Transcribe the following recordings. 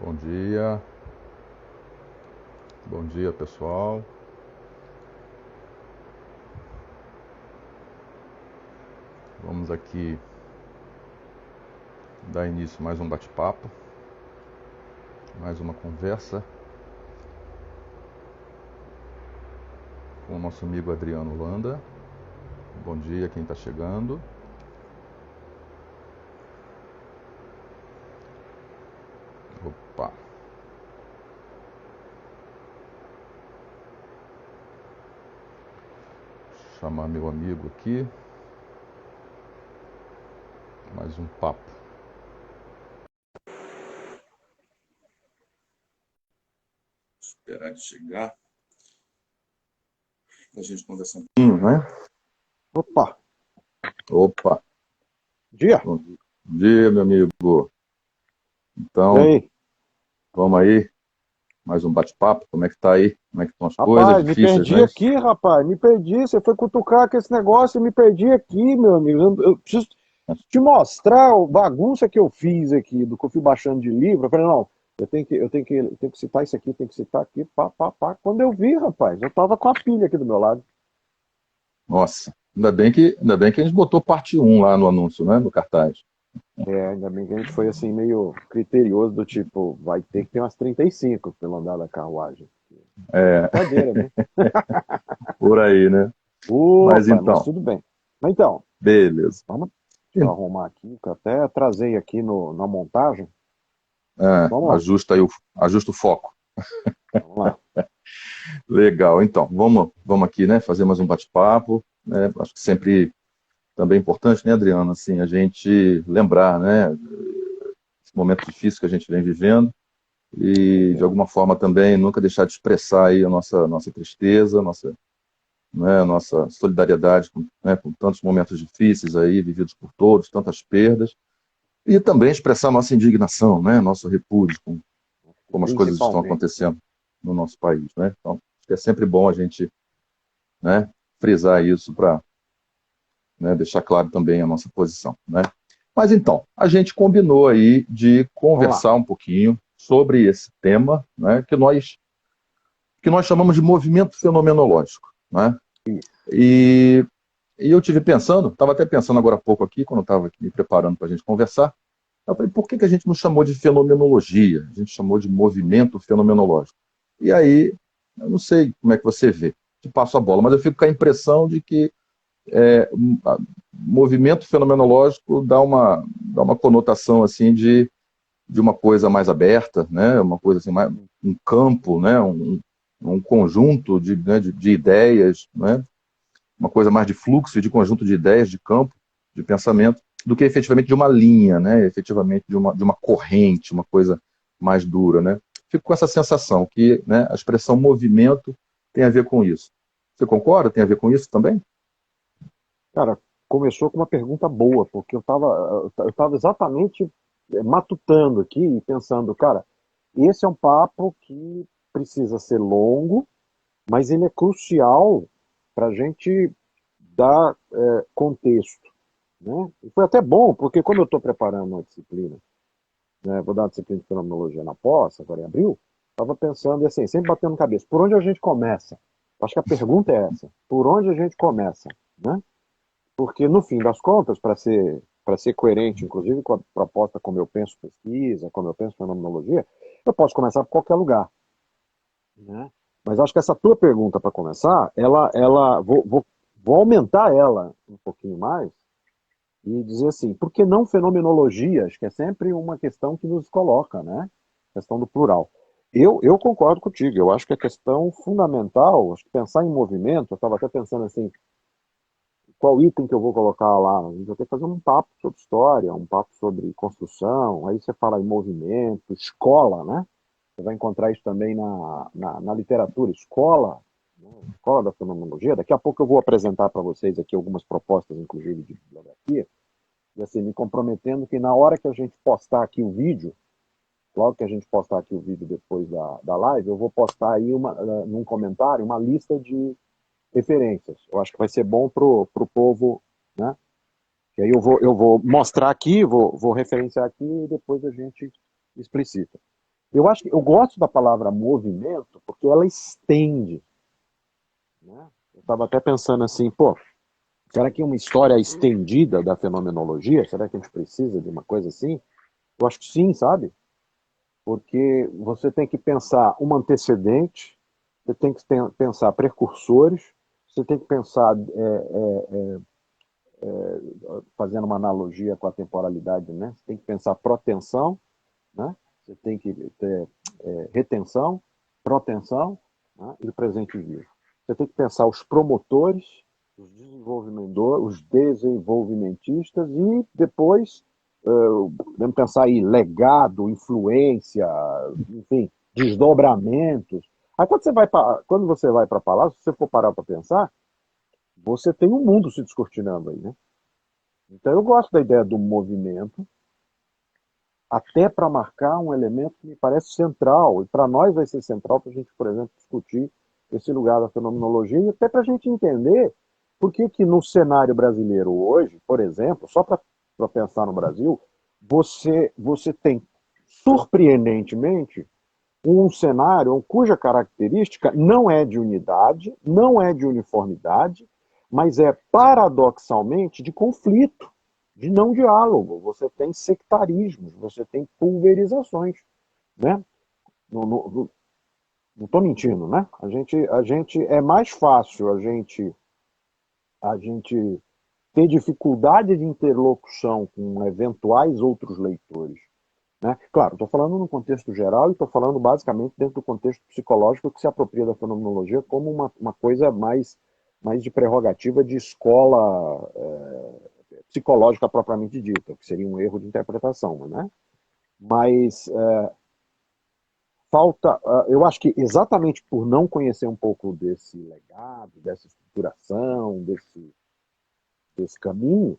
Bom dia pessoal. Vamos aqui dar início a mais um bate-papo, mais uma conversa com o nosso amigo Adriano Holanda. Bom dia quem está chegando. Opa! Chamar meu amigo aqui. Mais um papo. Esperar ele chegar pra gente conversar um pouquinho, né? Opa! Dia. Bom dia, meu amigo. E Então, aí? vamos aí. Mais um bate-papo. Como é que tá aí? Como é que estão as coisas? Rapaz, me Difíceis, perdi né? aqui, rapaz. Me perdi. Você foi cutucar com esse negócio e me perdi aqui, meu amigo. Eu preciso te mostrar a bagunça que eu fiz aqui, do que eu fui baixando de livro. Eu falei, não, eu tenho que citar isso aqui, tenho que citar aqui, pá, pá, pá. Quando eu vi, rapaz, eu tava com a pilha aqui do meu lado. Nossa, ainda bem que a gente botou parte um lá no anúncio, né? No cartaz. Ainda bem que a gente foi assim, meio criterioso, do tipo, vai ter que ter umas 35 pelo andar da carruagem. É É, brincadeira, né? por aí, né? Mas Opa, mas então, tudo bem. Mas então, beleza. vamos. Deixa eu arrumar aqui, que eu até trazei aqui na montagem. Vamos lá, Ajusta o foco. vamos lá. Legal, então, vamos aqui, né? Fazer mais um bate-papo, né? Acho que sempre também é importante, né, Adriano, assim, a gente lembrar, né? Esse momento difícil que a gente vem vivendo e, de Certeza. alguma forma, também nunca deixar de expressar aí a nossa tristeza, nossa solidariedade com tantos momentos difíceis aí, vividos por todos, tantas perdas, e também expressar nossa indignação, né, nosso repúdio com como as coisas estão Principalmente, né? acontecendo no nosso país, né? Então, acho que é sempre bom a gente, né, frisar isso para, né, deixar claro também a nossa posição, né? Mas então, a gente combinou aí de Vamos lá. conversar um pouquinho sobre esse tema, né, que nós chamamos de movimento fenomenológico, né? Isso. E E eu tive pensando, estava até pensando agora há pouco aqui, quando eu estava aqui me preparando para a gente conversar, eu falei, por que a gente não chamou de fenomenologia? A gente chamou de movimento fenomenológico. E aí, eu não sei como é que você vê, te passo a bola, mas eu fico com a impressão de que movimento fenomenológico dá uma conotação assim de uma coisa mais aberta, né? Uma coisa assim, mais, um campo, né? Um conjunto de ideias, né? Uma coisa mais de fluxo, de conjunto de ideias, de campo, de pensamento, do que efetivamente de uma linha, né? Efetivamente de uma corrente, uma coisa mais dura, né? Fico com essa sensação que, né, a expressão movimento tem a ver com isso. Você concorda? Tem a ver com isso também? Cara, começou com uma pergunta boa, porque eu tava exatamente matutando aqui e pensando, cara, esse é um papo que precisa ser longo, mas ele é crucial para a gente dar contexto, né? E foi até bom, porque quando eu estou preparando uma disciplina, né, vou dar uma disciplina de fenomenologia na pós, agora em abril, estava pensando, e assim, sempre batendo cabeça, por onde a gente começa? Acho que a pergunta é essa, por onde a gente começa, né? Porque, no fim das contas, para ser coerente, inclusive com a proposta como eu penso pesquisa, como eu penso fenomenologia, eu posso começar por qualquer lugar, né? Mas acho que essa tua pergunta, para começar, vou aumentar ela um pouquinho mais e dizer assim, por que não fenomenologia? Acho que é sempre uma questão que nos coloca, né? Questão do plural. Eu concordo contigo, eu acho que a questão fundamental, acho que pensar em movimento, eu estava até pensando assim, qual item que eu vou colocar lá? A gente vai ter que fazer um papo sobre história, um papo sobre construção, aí você fala em movimento, escola, né? Você vai encontrar isso também na literatura, escola, né? Escola da fenomenologia. Daqui a pouco eu vou apresentar para vocês aqui algumas propostas, inclusive, de bibliografia, e assim, me comprometendo que na hora que a gente postar aqui o vídeo, logo que a gente postar aqui o vídeo depois da live, eu vou postar aí num comentário uma lista de referências. Eu acho que vai ser bom pro povo, né? Que aí eu vou mostrar aqui, vou referenciar aqui e depois a gente explicita. Eu acho que eu gosto da palavra movimento porque ela estende, né? Eu estava até pensando assim, pô, será que uma história estendida da fenomenologia, será que a gente precisa de uma coisa assim? Eu acho que sim, sabe? Porque você tem que pensar um antecedente, você tem que pensar precursores, você tem que pensar, fazendo uma analogia com a temporalidade, né? Você tem que pensar protensão, né? Você tem que ter retenção, proteção, né? E o presente vivo. Você tem que pensar os promotores, os desenvolvimentistas e depois podemos pensar aí legado, influência, enfim, desdobramentos. Aí quando você vai para a palavra, se você for parar para pensar, você tem um mundo se descortinando aí, né? Então eu gosto da ideia do movimento, até para marcar um elemento que me parece central, e para nós vai ser central para a gente, por exemplo, discutir esse lugar da fenomenologia, e até para a gente entender por que que no cenário brasileiro hoje, por exemplo, só para pensar no Brasil, você tem, surpreendentemente, um cenário cuja característica não é de unidade, não é de uniformidade, mas é paradoxalmente de conflito, de não diálogo. Você tem sectarismos, você tem pulverizações, né? Não estou mentindo, né? A gente é mais fácil a gente ter dificuldade de interlocução com eventuais outros leitores, né? Claro, estou falando no contexto geral e estou falando basicamente dentro do contexto psicológico que se apropria da fenomenologia como uma coisa mais de prerrogativa de escola psicológica propriamente dita, que seria um erro de interpretação, né? Mas falta, eu acho que exatamente por não conhecer um pouco desse legado, dessa estruturação, desse caminho,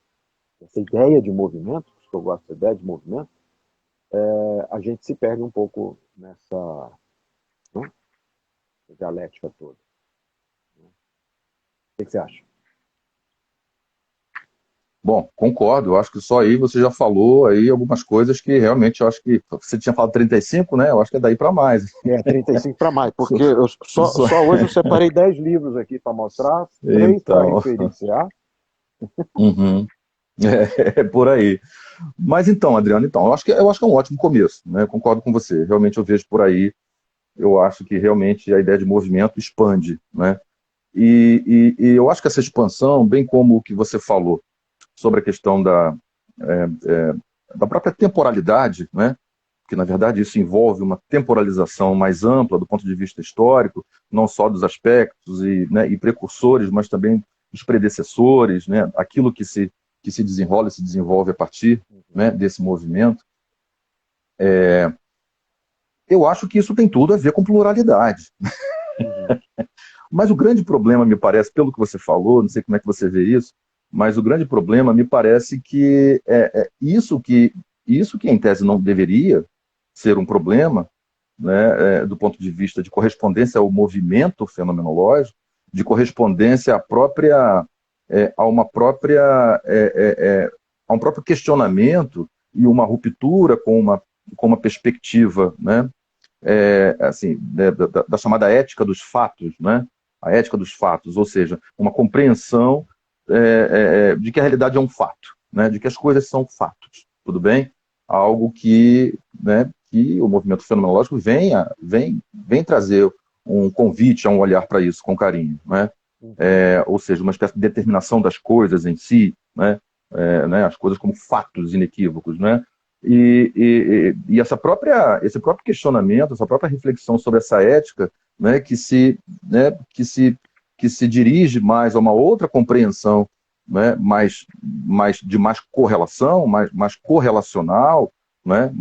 dessa ideia de movimento, que eu gosto da ideia de movimento, a gente se perde um pouco nessa, né, dialética toda. O que você acha? Bom, concordo, eu acho que só aí você já falou aí algumas coisas que realmente eu acho que você tinha falado 35, né? Eu acho que é daí para mais. 35 para mais, porque Só- só hoje eu separei 10 livros aqui para mostrar, 3 para Então, referenciar. uhum, é por aí. Mas então, Adriano, então, eu acho que é um ótimo começo, né? Concordo com você. Realmente eu vejo por aí, eu acho que realmente a ideia de movimento expande, né? E eu acho que essa expansão, bem como o que você falou sobre a questão da própria temporalidade, né? Que na verdade isso envolve uma temporalização mais ampla do ponto de vista histórico, não só dos aspectos né, e precursores, mas também dos predecessores, né? Aquilo que se desenrola e se desenvolve a partir, né, desse movimento. Eu acho que isso tem tudo a ver com pluralidade. Uhum. Mas o grande problema, me parece, pelo que você falou, não sei como é que você vê isso, mas o grande problema me parece que isso que em tese não deveria ser um problema, né, do ponto de vista de correspondência ao movimento fenomenológico, de correspondência a uma própria a um próprio questionamento e uma ruptura com uma perspectiva, né, assim, da chamada ética dos fatos, né? A ética dos fatos, ou seja, uma compreensão de que a realidade é um fato, né? De que as coisas são fatos, tudo bem? Algo né, que o movimento fenomenológico vem trazer um convite a um olhar para isso com carinho, né? Ou seja, uma espécie de determinação das coisas em si, né, as coisas como fatos inequívocos, né? E esse próprio questionamento, essa própria reflexão sobre essa ética, né, que se dirige mais a uma outra compreensão, né, de mais correlação, mais correlacional, né,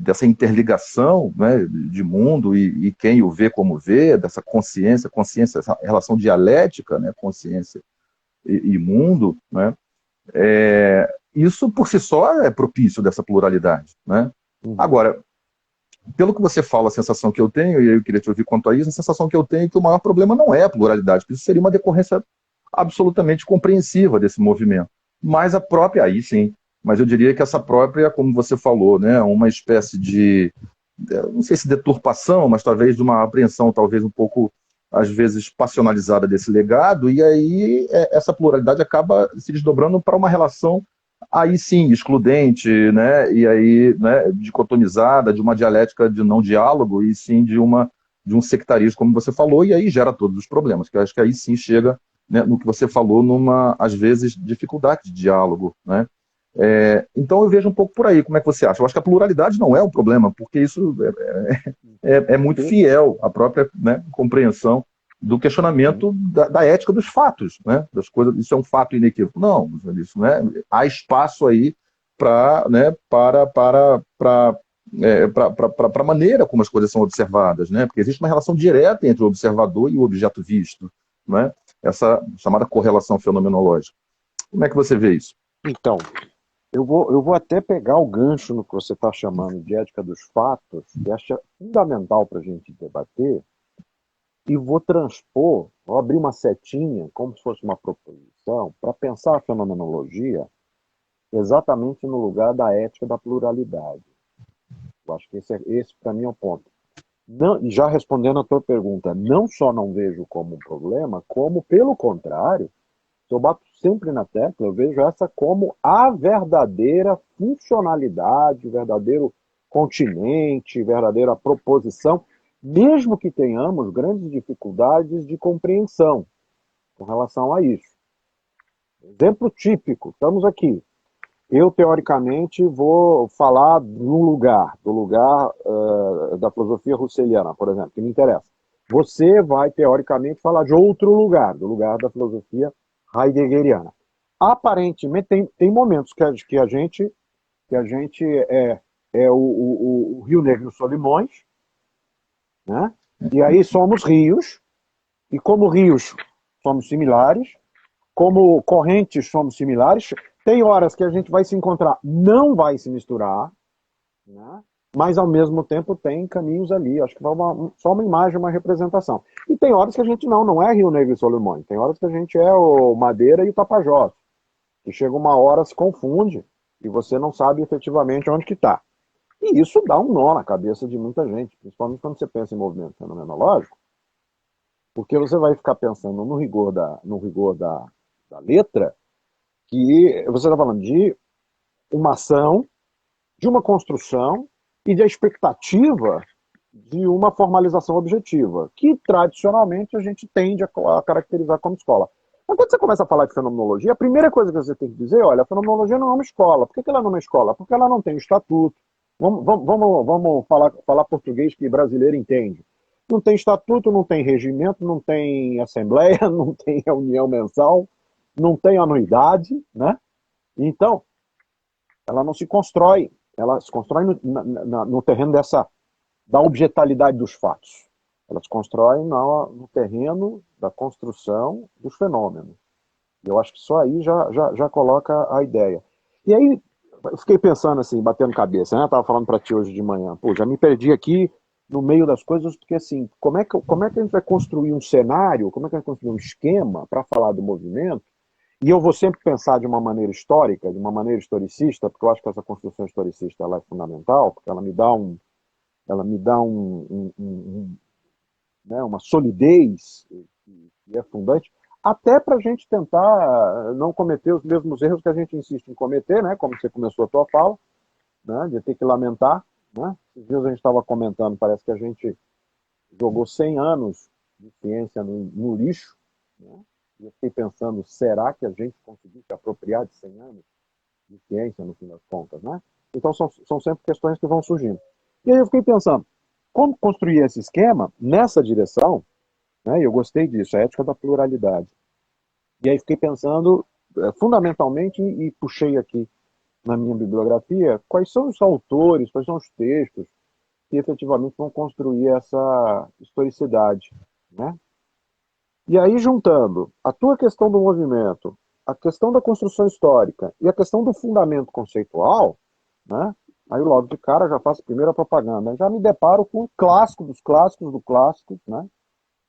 dessa interligação, né, de mundo e quem o vê como vê, dessa consciência, essa relação dialética, né, consciência e mundo, né, isso por si só é propício dessa pluralidade, né? Uhum. Agora, pelo que você fala, a sensação que eu tenho, e eu queria te ouvir quanto a isso, a sensação que eu tenho é que o maior problema não é a pluralidade, porque isso seria uma decorrência absolutamente compreensiva desse movimento. Mas a própria, aí sim, mas eu diria que essa própria, como você falou, né, uma espécie de, não sei se deturpação, mas talvez de uma apreensão talvez um pouco, às vezes, passionalizada desse legado, e aí essa pluralidade acaba se desdobrando para uma relação aí sim, excludente, né, e aí, né, dicotomizada, de uma dialética de não diálogo, e sim de um sectarismo, como você falou, e aí gera todos os problemas, que eu acho que aí sim chega, né, no que você falou, numa, às vezes, dificuldade de diálogo, né. Então eu vejo um pouco por aí, como é que você acha? Eu acho que a pluralidade não é um problema, porque isso é muito Sim, fiel à própria, né, compreensão do sim. questionamento da ética dos fatos, né, das coisas. Isso é um fato inequívoco. Não, isso, né, há espaço aí pra, né, para a maneira como as coisas são observadas, né, porque existe uma relação direta entre o observador e o objeto visto, né, essa chamada correlação fenomenológica. Como é que você vê isso? Então, eu vou até pegar o gancho no que você está chamando de ética dos fatos, que acho fundamental para a gente debater, e vou transpor, vou abrir uma setinha, como se fosse uma proposição, para pensar a fenomenologia exatamente no lugar da ética da pluralidade. Eu acho que esse para mim é o ponto. Não, e já respondendo a tua pergunta, não só não vejo como um problema, como, pelo contrário, eu bato sempre na tecla, eu vejo essa como a verdadeira funcionalidade, o verdadeiro continente, verdadeira proposição, mesmo que tenhamos grandes dificuldades de compreensão com relação a isso. Exemplo típico, estamos aqui. Eu, teoricamente, vou falar do lugar da filosofia russeliana, por exemplo, que me interessa. Você vai, teoricamente, falar de outro lugar, do lugar da filosofia heideggeriana. Aparentemente, tem momentos que a gente é o Rio Negro e os Solimões, né? E aí somos rios, e como rios somos similares, como correntes somos similares, tem horas que a gente vai se encontrar, não vai se misturar, né? Mas ao mesmo tempo tem caminhos ali. Acho que vai só uma imagem, uma representação. E tem horas que a gente não é Rio Negro e Solimões. Tem horas que a gente é o Madeira e o Tapajós. Que chega uma hora, se confunde e você não sabe efetivamente onde que está. E isso dá um nó na cabeça de muita gente, principalmente quando você pensa em movimento fenomenológico, porque você vai ficar pensando no rigor da letra, que você está falando de uma ação, de uma construção e de expectativa de uma formalização objetiva, que tradicionalmente a gente tende a caracterizar como escola. Mas quando você começa a falar de fenomenologia, a primeira coisa que você tem que dizer, olha, a fenomenologia não é uma escola. Por que ela não é uma escola? Porque ela não tem um estatuto. Vamos falar português que brasileiro entende. Não tem estatuto, não tem regimento, não tem assembleia, não tem reunião mensal, não tem anuidade, né? Então, ela não se constrói, ela se constrói no terreno da objetalidade dos fatos. Ela se constrói no terreno da construção dos fenômenos. E eu acho que só aí já coloca a ideia. E aí, eu fiquei pensando assim, batendo cabeça, né? Eu estava falando para ti hoje de manhã, pô, já me perdi aqui no meio das coisas, porque assim, como é que a gente vai construir um cenário, como é que a gente vai construir um esquema para falar do movimento. E eu vou sempre pensar de uma maneira histórica, de uma maneira historicista, porque eu acho que essa construção historicista ela é fundamental, porque ela me dá né, uma solidez que é fundante, até para a gente tentar não cometer os mesmos erros que a gente insiste em cometer, né, como você começou a tua fala, né, de ter que lamentar. Né? Esses dias a gente estava comentando, parece que a gente jogou 100 anos de ciência no lixo, né? E eu fiquei pensando, será que a gente conseguiu se apropriar de 100 anos de ciência, no fim das contas, né? Então, são sempre questões que vão surgindo. E aí eu fiquei pensando, como construir esse esquema nessa direção, né? E eu gostei disso, a ética da pluralidade. E aí fiquei pensando, fundamentalmente, e puxei aqui na minha bibliografia, quais são os autores, quais são os textos que efetivamente vão construir essa historicidade, né? E aí, juntando a tua questão do movimento, a questão da construção histórica e a questão do fundamento conceitual, né? Aí logo de cara já faço a primeira propaganda. Já me deparo com o clássico dos clássicos do clássico, né?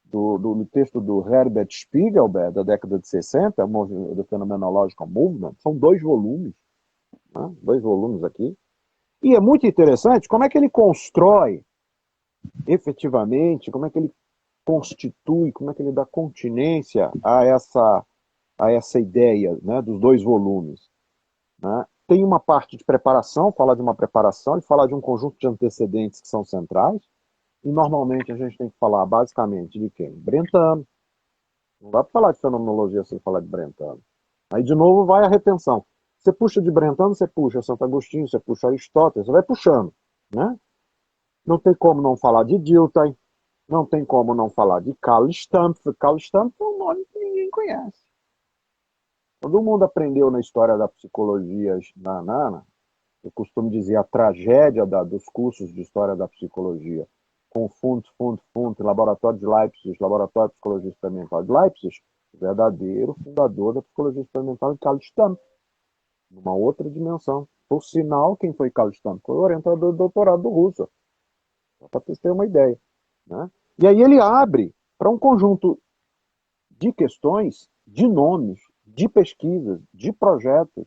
Do texto do Herbert Spiegelberg, da década de 60, do Phenomenological Movement. São 2 volumes, né? 2 volumes aqui. E é muito interessante como é que ele constrói efetivamente, como é que ele constitui, como é que ele dá continência a essa ideia, né, dos 2 volumes. Né? Tem uma parte de preparação, fala de uma preparação e fala de um conjunto de antecedentes que são centrais, e normalmente a gente tem que falar basicamente de quem? Brentano. Não dá para falar de fenomenologia sem falar de Brentano. Aí de novo vai a retenção. Você puxa de Brentano, você puxa Santo Agostinho, você puxa Aristóteles, você vai puxando. Né? Não tem como não falar de Dilthey, não tem como não falar de Karl Stampf. Karl Stampf é um nome que ninguém conhece. Todo mundo aprendeu na história da psicologia, eu costumo dizer a tragédia dos cursos de história da psicologia, com Laboratório de Leipzig, Laboratório de Psicologia Experimental de Leipzig, o verdadeiro fundador da psicologia experimental é Karl Stampf, numa outra dimensão. Por sinal, quem foi Karl Stampf? Foi o orientador do doutorado do Russell, só para vocês terem uma ideia. Né? E aí ele abre para um conjunto de questões, de nomes, de pesquisas, de projetos,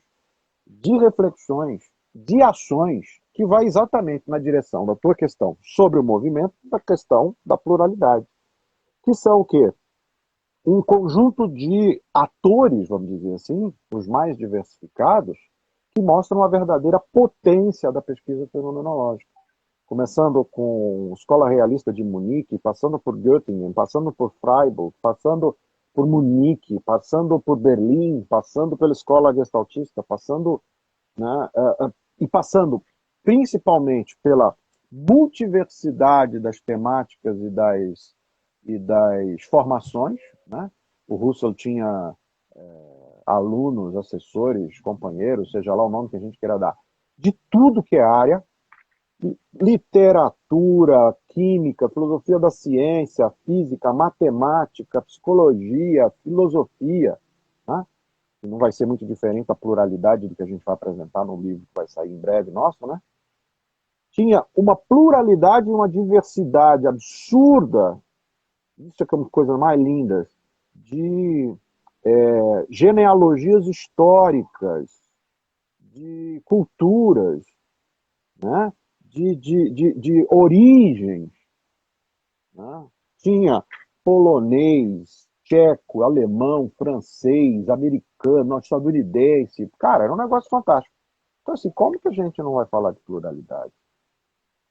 de reflexões, de ações, que vai exatamente na direção da tua questão sobre o movimento, da questão da pluralidade. Que são o quê? Um conjunto de atores, vamos dizer assim, os mais diversificados, que mostram a verdadeira potência da pesquisa fenomenológica. Começando com a Escola Realista de Munique, passando por Göttingen, passando por Freiburg, passando por Munique, passando por Berlim, passando pela Escola Gestaltista, passando, né, e passando principalmente pela multiversidade das temáticas e das formações. Né? O Russell tinha alunos, assessores, companheiros, seja lá o nome que a gente queira dar, de tudo que é área, literatura, química, filosofia da ciência, física, matemática, psicologia, filosofia, né? E não vai ser muito diferente da pluralidade do que a gente vai apresentar no livro que vai sair em breve nosso, né? Tinha uma pluralidade e uma diversidade absurda, isso é uma coisa mais linda, de genealogias históricas, de culturas, né? de origens. Né? Tinha polonês, tcheco, alemão, francês, americano, estadunidense. Cara, era um negócio fantástico. Então, assim, como que a gente não vai falar de pluralidade?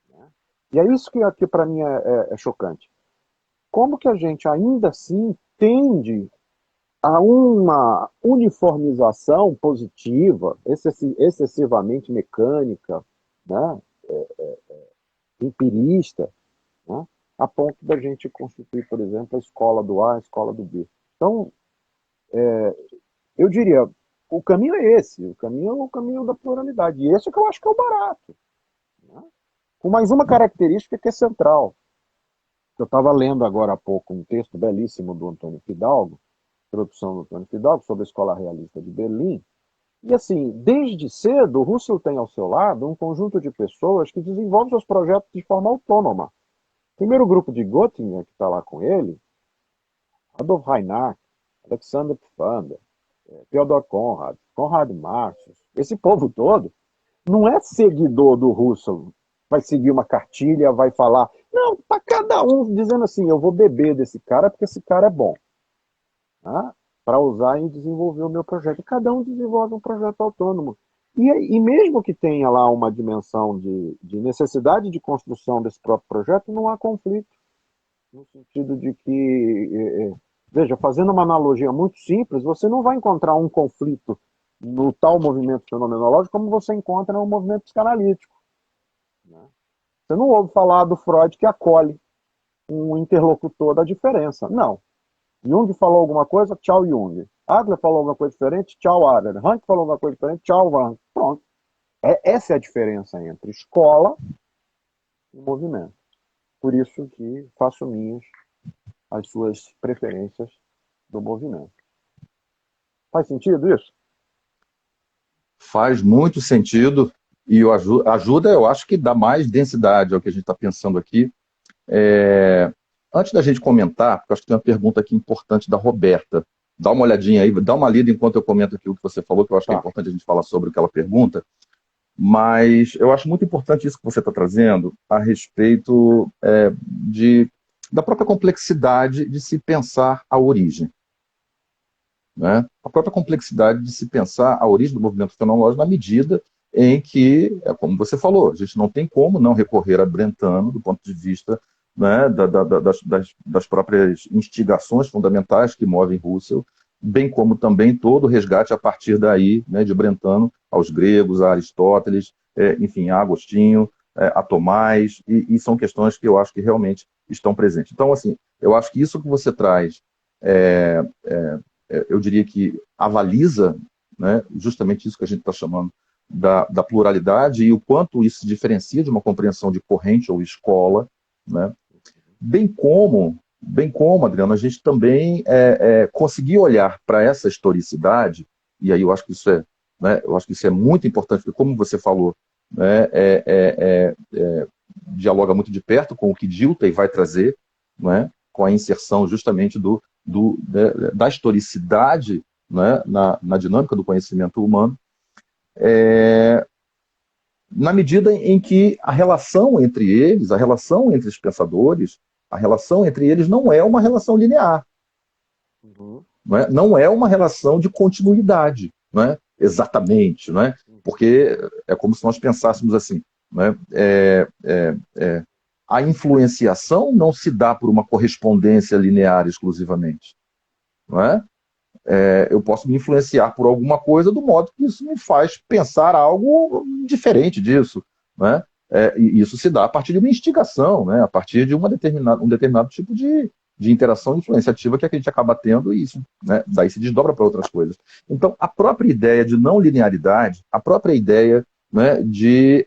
Né? E é isso que aqui para mim é chocante. Como que a gente ainda assim tende a uma uniformização positiva, excessivamente mecânica, né? Empirista, né? A ponto da gente constituir, por exemplo, a escola do A, a escola do B. Então, eu diria, o caminho é esse, o caminho é o caminho da pluralidade. E esse é que eu acho que é o barato. Né? Com mais uma característica que é central. Eu estava lendo agora há pouco um texto belíssimo do Antônio Fidalgo, introdução do Antônio Fidalgo, sobre a Escola Realista de Berlim. E assim, desde cedo, o Russell tem ao seu lado um conjunto de pessoas que desenvolvem seus projetos de forma autônoma. O primeiro grupo de Göttingen, que está lá com ele, Adolf Reinach, Alexander Pfander, Theodor Conrad, Konrad Marx, esse povo todo, não é seguidor do Russell, vai seguir uma cartilha, vai falar. Não, para cada um dizendo assim, eu vou beber desse cara porque esse cara é bom. Tá? Para usar e desenvolver o meu projeto. E cada um desenvolve um projeto autônomo. E mesmo que tenha lá uma dimensão de necessidade de construção desse próprio projeto, não há conflito. No sentido de que, veja, fazendo uma analogia muito simples, você não vai encontrar um conflito no tal movimento fenomenológico como você encontra no movimento psicanalítico. Né? Você não ouve falar do Freud que acolhe um interlocutor da diferença. Não. Jung falou alguma coisa, tchau Jung. Adler falou alguma coisa diferente, tchau Adler. Rank falou alguma coisa diferente, tchau Rank. Pronto. Essa é a diferença entre escola e movimento. Por isso que faço minhas as suas preferências do movimento. Faz sentido isso? Faz muito sentido e ajuda, eu acho que dá mais densidade ao que a gente está pensando aqui. Antes da gente comentar, porque eu acho que tem uma pergunta aqui importante da Roberta. Dá uma olhadinha aí, dá uma lida enquanto eu comento aqui o que você falou, que eu acho que é importante a gente falar sobre o que ela pergunta. Mas eu acho muito importante isso que você está trazendo a respeito da própria complexidade de se pensar a origem. Né? A própria complexidade de se pensar a origem do movimento fenomenológico na medida em que, como você falou, a gente não tem como não recorrer a Brentano do ponto de vista, né, das próprias instigações fundamentais que movem Russell, bem como também todo o resgate a partir daí, né, de Brentano aos gregos, a Aristóteles, enfim, a Agostinho, a Tomás, e são questões que eu acho que realmente estão presentes. Então, assim, eu acho que isso que você traz eu diria que avaliza, né, justamente isso que a gente está chamando da pluralidade e o quanto isso se diferencia de uma compreensão de corrente ou escola, né? Bem como, Adriano, a gente também conseguir olhar para essa historicidade, e aí eu acho que isso né, eu acho que isso é muito importante, porque como você falou, né, dialoga muito de perto com o que Dilthey vai trazer, né, com a inserção justamente da historicidade, né, na dinâmica do conhecimento humano, na medida em que a relação entre eles, a relação entre os pensadores, a relação entre eles não é uma relação linear. Uhum. Não é uma relação de continuidade, não é? Exatamente, não é? Porque é como se nós pensássemos assim, não é? A influenciação não se dá por uma correspondência linear exclusivamente, não é? Eu posso me influenciar por alguma coisa do modo que isso me faz pensar algo diferente disso, né? E isso se dá a partir de uma instigação, né? A partir de um determinado tipo de interação influenciativa que a gente acaba tendo e isso, né, daí se desdobra para outras coisas. Então, a própria ideia de não linearidade, a própria ideia, né, de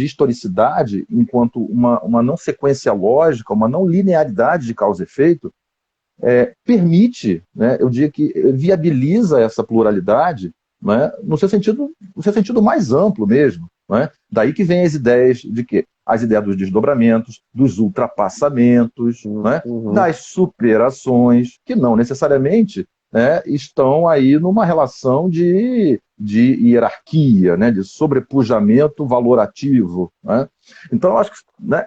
historicidade enquanto uma não sequência lógica, uma não linearidade de causa e efeito, permite, né, eu diria que viabiliza essa pluralidade, né, no seu sentido mais amplo mesmo. Né? Daí que vem as ideias de quê? As ideias dos desdobramentos, dos ultrapassamentos, né, das superações, que não necessariamente, né, estão aí numa relação de hierarquia, né, de sobrepujamento valorativo. Né? Então,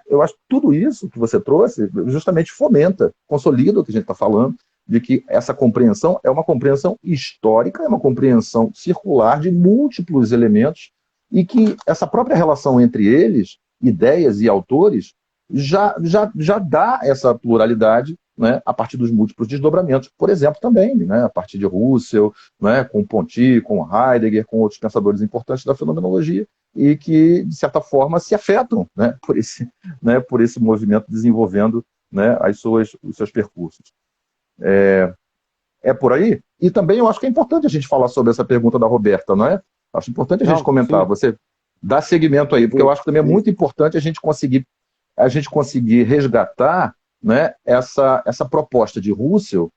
eu acho que tudo isso que você trouxe justamente fomenta, consolida o que a gente está falando, de que essa compreensão é uma compreensão histórica, é uma compreensão circular de múltiplos elementos e que essa própria relação entre eles, ideias e autores, já dá essa pluralidade, né, a partir dos múltiplos desdobramentos, por exemplo, também, né, a partir de Russell, né, com Ponty, com Heidegger, com outros pensadores importantes da fenomenologia, e que, de certa forma, se afetam, né, por esse movimento desenvolvendo, né, os seus percursos. Por aí? E também eu acho que é importante a gente falar sobre essa pergunta da Roberta, não é? Acho importante a gente comentar, sim. Você dá seguimento aí, porque eu acho que também é muito importante a gente conseguir resgatar, né, essa proposta de Russell,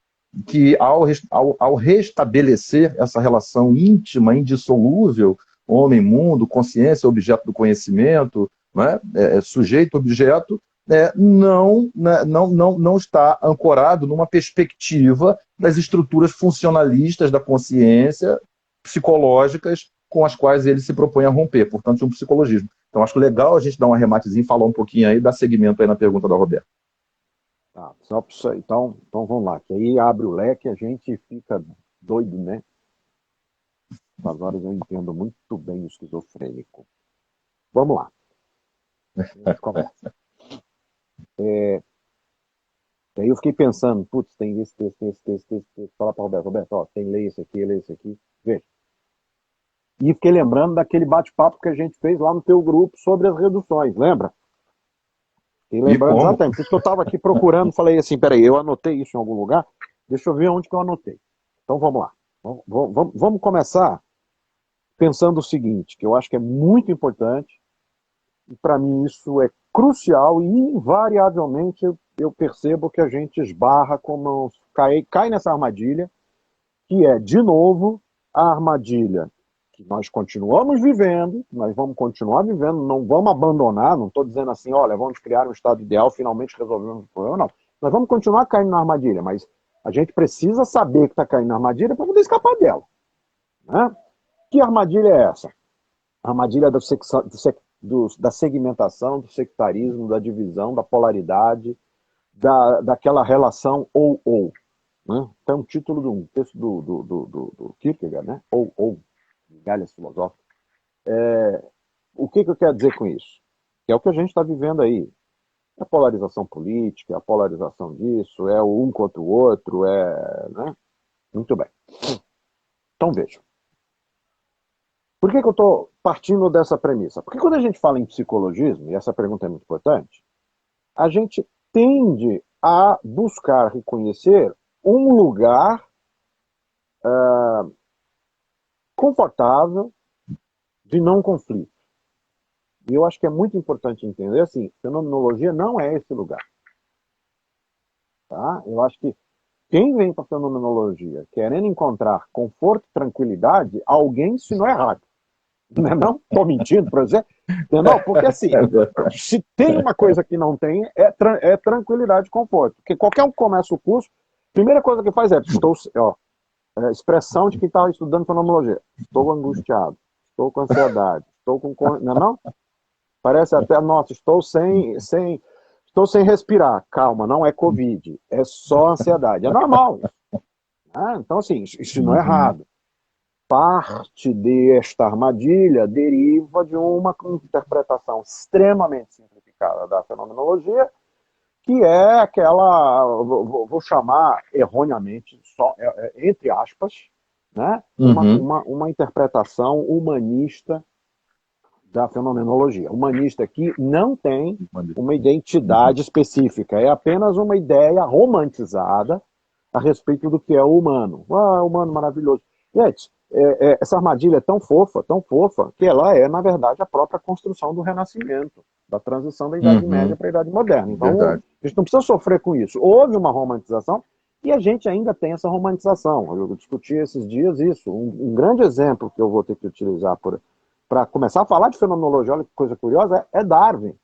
que ao restabelecer essa relação íntima, indissolúvel, homem-mundo, consciência, objeto do conhecimento, né, sujeito-objeto, não está ancorado numa perspectiva das estruturas funcionalistas da consciência psicológicas com as quais ele se propõe a romper, portanto, de um psicologismo. Então, acho legal a gente dar um arrematezinho, falar um pouquinho aí, dar seguimento aí na pergunta da Roberta. Tá, então vamos lá, que aí abre o leque e a gente fica doido, né? Às horas eu entendo muito bem o esquizofrênico. Vamos lá. A gente começa. Aí eu fiquei pensando, putz, tem esse texto. Fala para Roberto, ó, tem lei esse aqui, lei esse aqui. Veja. E fiquei lembrando daquele bate-papo que a gente fez lá no teu grupo sobre as reduções, lembra? Fiquei lembrando exatamente. Por isso que eu estava aqui procurando, falei assim, peraí, eu anotei isso em algum lugar, deixa eu ver onde que eu anotei. Então vamos lá. Vamos começar pensando o seguinte, que eu acho que é muito importante, e para mim isso é crucial, e invariavelmente eu percebo que a gente esbarra, como cai nessa armadilha, que é, de novo, a armadilha que nós continuamos vivendo, nós vamos continuar vivendo, não vamos abandonar, não estou dizendo assim, olha, vamos criar um estado ideal, finalmente resolvemos o problema, não. Nós vamos continuar caindo na armadilha, mas a gente precisa saber que está caindo na armadilha para poder escapar dela. Né? Que armadilha é essa? A armadilha da segmentação, do sectarismo, da divisão, da polaridade, daquela relação ou. Né? Tem um título de um texto do Kierkegaard, né? Ou, galhas filosóficas. O que eu quero dizer com isso? Que é o que a gente está vivendo aí. É a polarização política, a polarização disso, é o um contra o outro, né? Muito bem. Então veja. Por que eu estou partindo dessa premissa? Porque quando a gente fala em psicologismo, e essa pergunta é muito importante, a gente tende a buscar reconhecer um lugar confortável de não conflito. E eu acho que é muito importante entender assim, fenomenologia não é esse lugar. Tá? Eu acho que quem vem para a fenomenologia querendo encontrar conforto e tranquilidade, alguém ensinou errado. Não estou mentindo para você. Não, porque assim, se tem uma coisa que não tem, é tranquilidade e conforto. Porque qualquer um que começa o curso, a primeira coisa que faz expressão de quem está estudando fenomenologia. Estou angustiado, estou com ansiedade, estou com... Não? Parece até, nossa, estou sem respirar. Calma, não é Covid, é só ansiedade. É normal isso. Então, assim, isso não é errado. Parte desta armadilha deriva de uma interpretação extremamente simplificada da fenomenologia, que é aquela, vou chamar erroneamente, só entre aspas, né? Uma interpretação humanista da fenomenologia. Humanista que não tem uma identidade específica, é apenas uma ideia romantizada a respeito do que é o humano. Ah, humano maravilhoso. Gente, essa armadilha é tão fofa, que ela é, na verdade, a própria construção do Renascimento, da transição da Idade Média para a Idade Moderna. Então, a gente não precisa sofrer com isso. Houve uma romantização e a gente ainda tem essa romantização. Eu discuti esses dias isso. Um grande exemplo que eu vou ter que utilizar para começar a falar de fenomenologia, olha que coisa curiosa, é Darwin.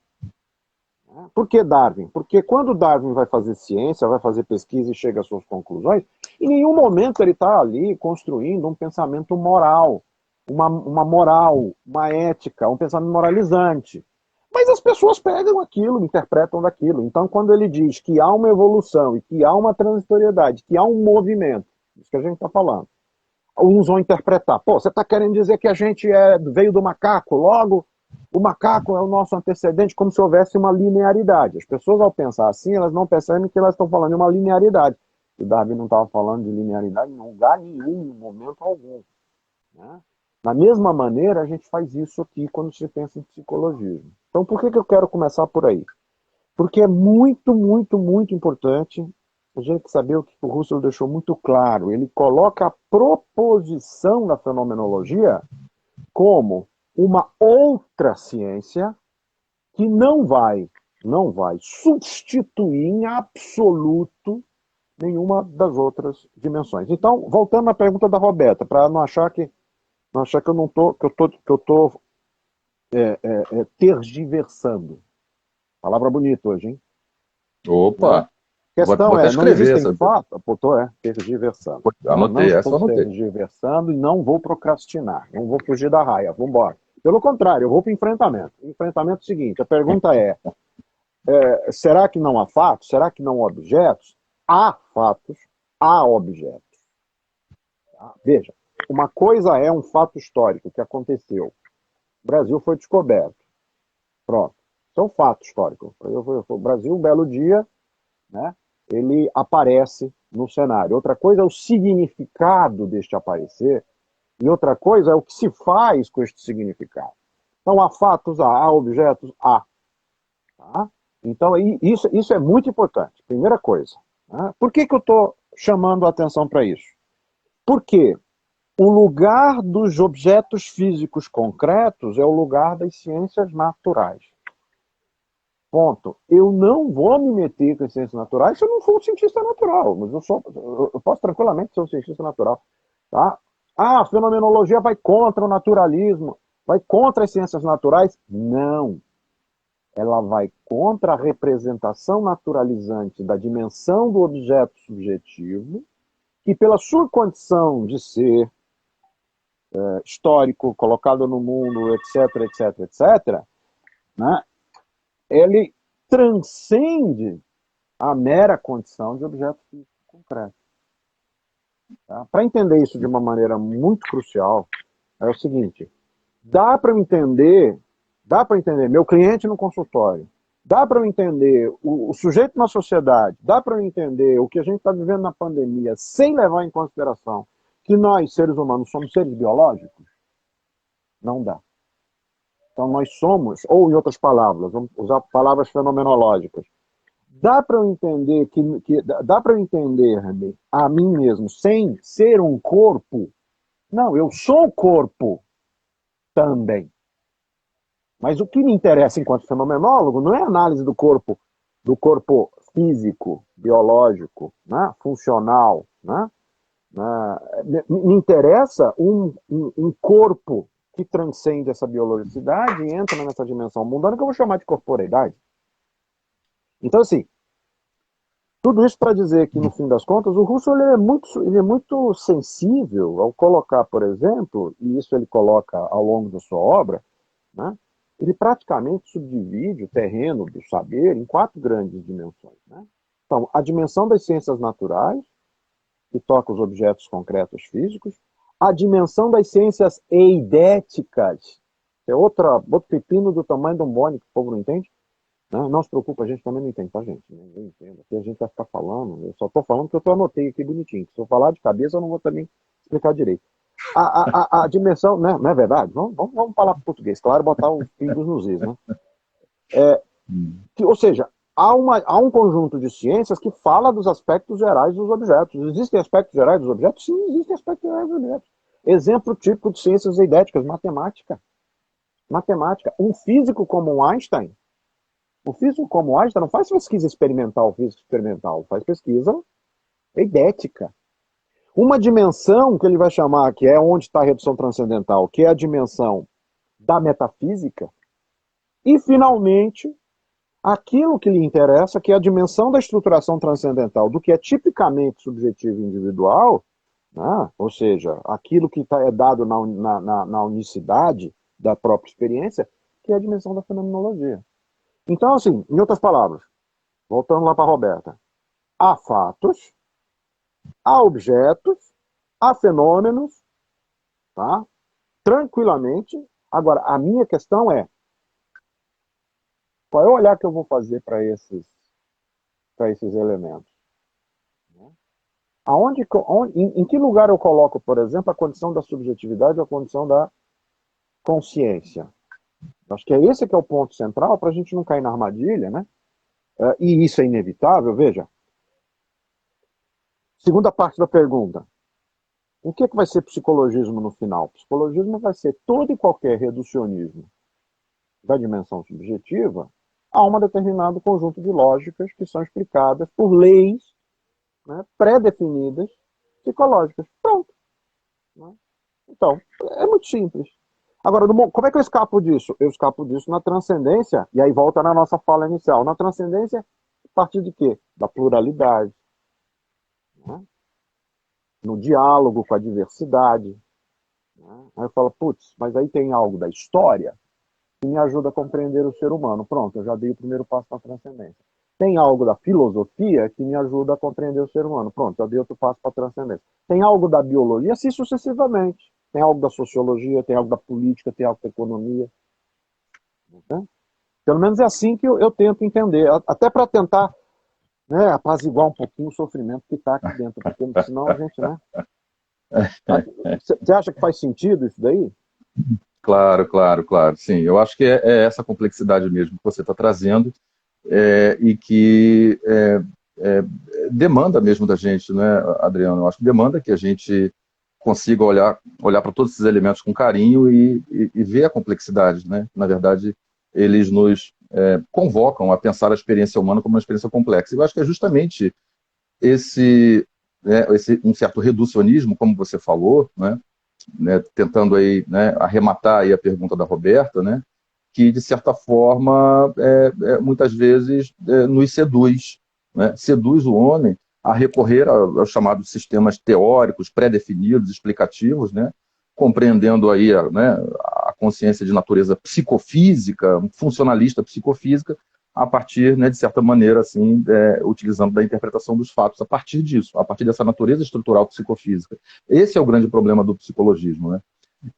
Por que Darwin? Porque quando Darwin vai fazer ciência, vai fazer pesquisa e chega às suas conclusões, em nenhum momento ele está ali construindo um pensamento moral, uma moral, uma ética, um pensamento moralizante. Mas as pessoas pegam aquilo, interpretam daquilo. Então, quando ele diz que há uma evolução e que há uma transitoriedade, que há um movimento, isso que a gente está falando, uns vão interpretar, pô, você está querendo dizer que a gente veio do macaco, logo o macaco é o nosso antecedente, como se houvesse uma linearidade. As pessoas, ao pensar assim, elas não percebem que elas estão falando de uma linearidade. O Darwin não estava falando de linearidade em lugar nenhum, em momento algum. Né? Da mesma maneira, a gente faz isso aqui quando se pensa em psicologismo. Então, por que eu quero começar por aí? Porque é muito, muito, muito importante a gente saber o que o Husserl deixou muito claro. Ele coloca a proposição da fenomenologia como uma outra ciência que não vai substituir em absoluto nenhuma das outras dimensões. Então, voltando à pergunta da Roberta, para não achar que eu não estou tergiversando. Palavra bonita hoje, hein? Opa! A questão vou até não escrever existem essa. fatos, tergiversando. Anotei, Não essa estou eu anotei. tergiversando e não vou procrastinar, não vou fugir da raia, vamos embora. Pelo contrário, eu vou para o enfrentamento. O enfrentamento é o seguinte, a pergunta será que não há fatos? Será que não há objetos? Há fatos, há objetos. Tá? Veja, uma coisa é um fato histórico que aconteceu. O Brasil foi descoberto. Pronto. Isso é um fato histórico. O Brasil, um belo dia, né, ele aparece no cenário. Outra coisa é o significado deste aparecer, e outra coisa é o que se faz com este significado. Então, há fatos, há objetos, há. Tá? Então, isso é muito importante. Primeira coisa. Né? Por que eu estou chamando a atenção para isso? Porque o lugar dos objetos físicos concretos é o lugar das ciências naturais. Ponto. Eu não vou me meter com as ciências naturais se eu não for um cientista natural. Mas eu posso tranquilamente ser um cientista natural. Tá? A fenomenologia vai contra o naturalismo, vai contra as ciências naturais? Não. Ela vai contra a representação naturalizante da dimensão do objeto subjetivo, que pela sua condição de ser histórico, colocado no mundo, etc, etc, etc, né, ele transcende a mera condição de objeto físico concreto. Tá? Para entender isso de uma maneira muito crucial, é o seguinte: dá para eu entender, meu cliente no consultório, dá para eu entender o sujeito na sociedade, dá para eu entender o que a gente está vivendo na pandemia, sem levar em consideração que nós, seres humanos, somos seres biológicos? Não dá. Então nós somos, ou em outras palavras, vamos usar palavras fenomenológicas, dá para eu entender dá para eu entender a mim mesmo sem ser um corpo? Não, eu sou corpo também. Mas o que me interessa enquanto fenomenólogo não é a análise do corpo físico, biológico, né, funcional, né? Me interessa um corpo que transcende essa biologicidade e entra nessa dimensão mundana que eu vou chamar de corporeidade. Então, assim, tudo isso para dizer que, no fim das contas, o Russell ele é muito sensível ao colocar, por exemplo, e isso ele coloca ao longo da sua obra, né, ele praticamente subdivide o terreno do saber em 4 grandes dimensões. Né? Então, a dimensão das ciências naturais, que toca os objetos concretos físicos, a dimensão das ciências eidéticas, que é outro pepino do tamanho de um bone, que o povo não entende. Não se preocupa, a gente também não entende, tá, gente? Eu entendo. Aqui a gente vai ficar falando, eu só estou falando que eu anotei aqui bonitinho. Se eu falar de cabeça, eu não vou também explicar direito. A dimensão, né? Não é verdade? Vamos falar português, claro, botar os pingos nos is, né? Ou seja, há um conjunto de ciências que fala dos aspectos gerais dos objetos. Existem aspectos gerais dos objetos? Sim, existem aspectos gerais dos objetos. Exemplo típico de ciências eidéticas, matemática. Matemática. Um físico como Einstein não faz pesquisa experimental, faz pesquisa eidética. Uma dimensão que ele vai chamar, que é onde está a redução transcendental, que é a dimensão da metafísica, e, finalmente, aquilo que lhe interessa, que é a dimensão da estruturação transcendental, do que é tipicamente subjetivo e individual, né? Ou seja, aquilo que é dado na unicidade da própria experiência, que é a dimensão da fenomenologia. Então, assim, em outras palavras, voltando lá para a Roberta, há fatos, há objetos, há fenômenos, tá? Tranquilamente. Agora, a minha questão é, qual é o olhar que eu vou fazer para esses elementos? Em que lugar eu coloco, por exemplo, a condição da subjetividade ou a condição da consciência? Acho que esse que é o ponto central para a gente não cair na armadilha, né? E isso é inevitável. Veja, segunda parte da pergunta. O que vai ser psicologismo no final? Psicologismo vai ser todo e qualquer reducionismo da dimensão subjetiva a um determinado conjunto de lógicas que são explicadas por leis, né, pré-definidas, psicológicas. Pronto. Né? Então, é muito simples. Agora, como é que eu escapo disso? Eu escapo disso na transcendência, e aí volta na nossa fala inicial. Na transcendência, a partir de quê? Da pluralidade. Né? No diálogo com a diversidade. Né? Aí eu falo, putz, mas aí tem algo da história que me ajuda a compreender o ser humano. Pronto, eu já dei o primeiro passo na transcendência. Tem algo da filosofia que me ajuda a compreender o ser humano. Pronto, já dei outro passo para a transcendência. Tem algo da biologia, assim sucessivamente. Tem algo da sociologia, tem algo da política, tem algo da economia. Né? Pelo menos é assim que eu tento entender. Até para tentar, né, apaziguar um pouquinho o sofrimento que está aqui dentro. Porque senão a gente, né? Você acha que faz sentido isso daí? Claro, claro, claro. Sim, eu acho que é essa complexidade mesmo que você está trazendo e que demanda mesmo da gente, né, Adriano? Eu acho que demanda que a gente consiga olhar para todos esses elementos com carinho e ver a complexidade, né? Na verdade, eles nos convocam a pensar a experiência humana como uma experiência complexa. Eu acho que é justamente esse um certo reducionismo, como você falou, né, tentando aí, né, arrematar aí a pergunta da Roberta, né, que de certa forma muitas vezes nos seduz, né, seduz o homem a recorrer aos chamados sistemas teóricos pré-definidos, explicativos, né, compreendendo aí a consciência de natureza psicofísica, funcionalista psicofísica, a partir, né, de certa maneira, assim, utilizando da interpretação dos fatos a partir disso, a partir dessa natureza estrutural psicofísica. Esse é o grande problema do psicologismo, né?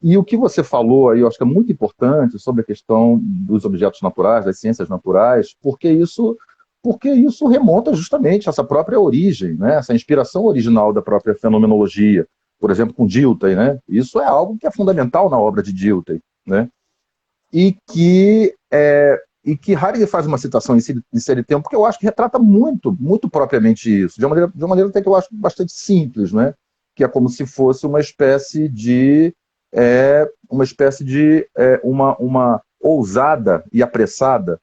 E o que você falou aí, eu acho que é muito importante sobre a questão dos objetos naturais, das ciências naturais, porque isso remonta justamente a essa própria origem, né? Essa inspiração original da própria fenomenologia, por exemplo, com Dilthey, né? Isso é algo que é fundamental na obra de Dilthey, né? E que Heidegger faz uma citação em Ser e Tempo, porque eu acho que retrata muito, muito propriamente isso, de uma maneira até que eu acho bastante simples, né? Que é como se fosse uma ousada e apressada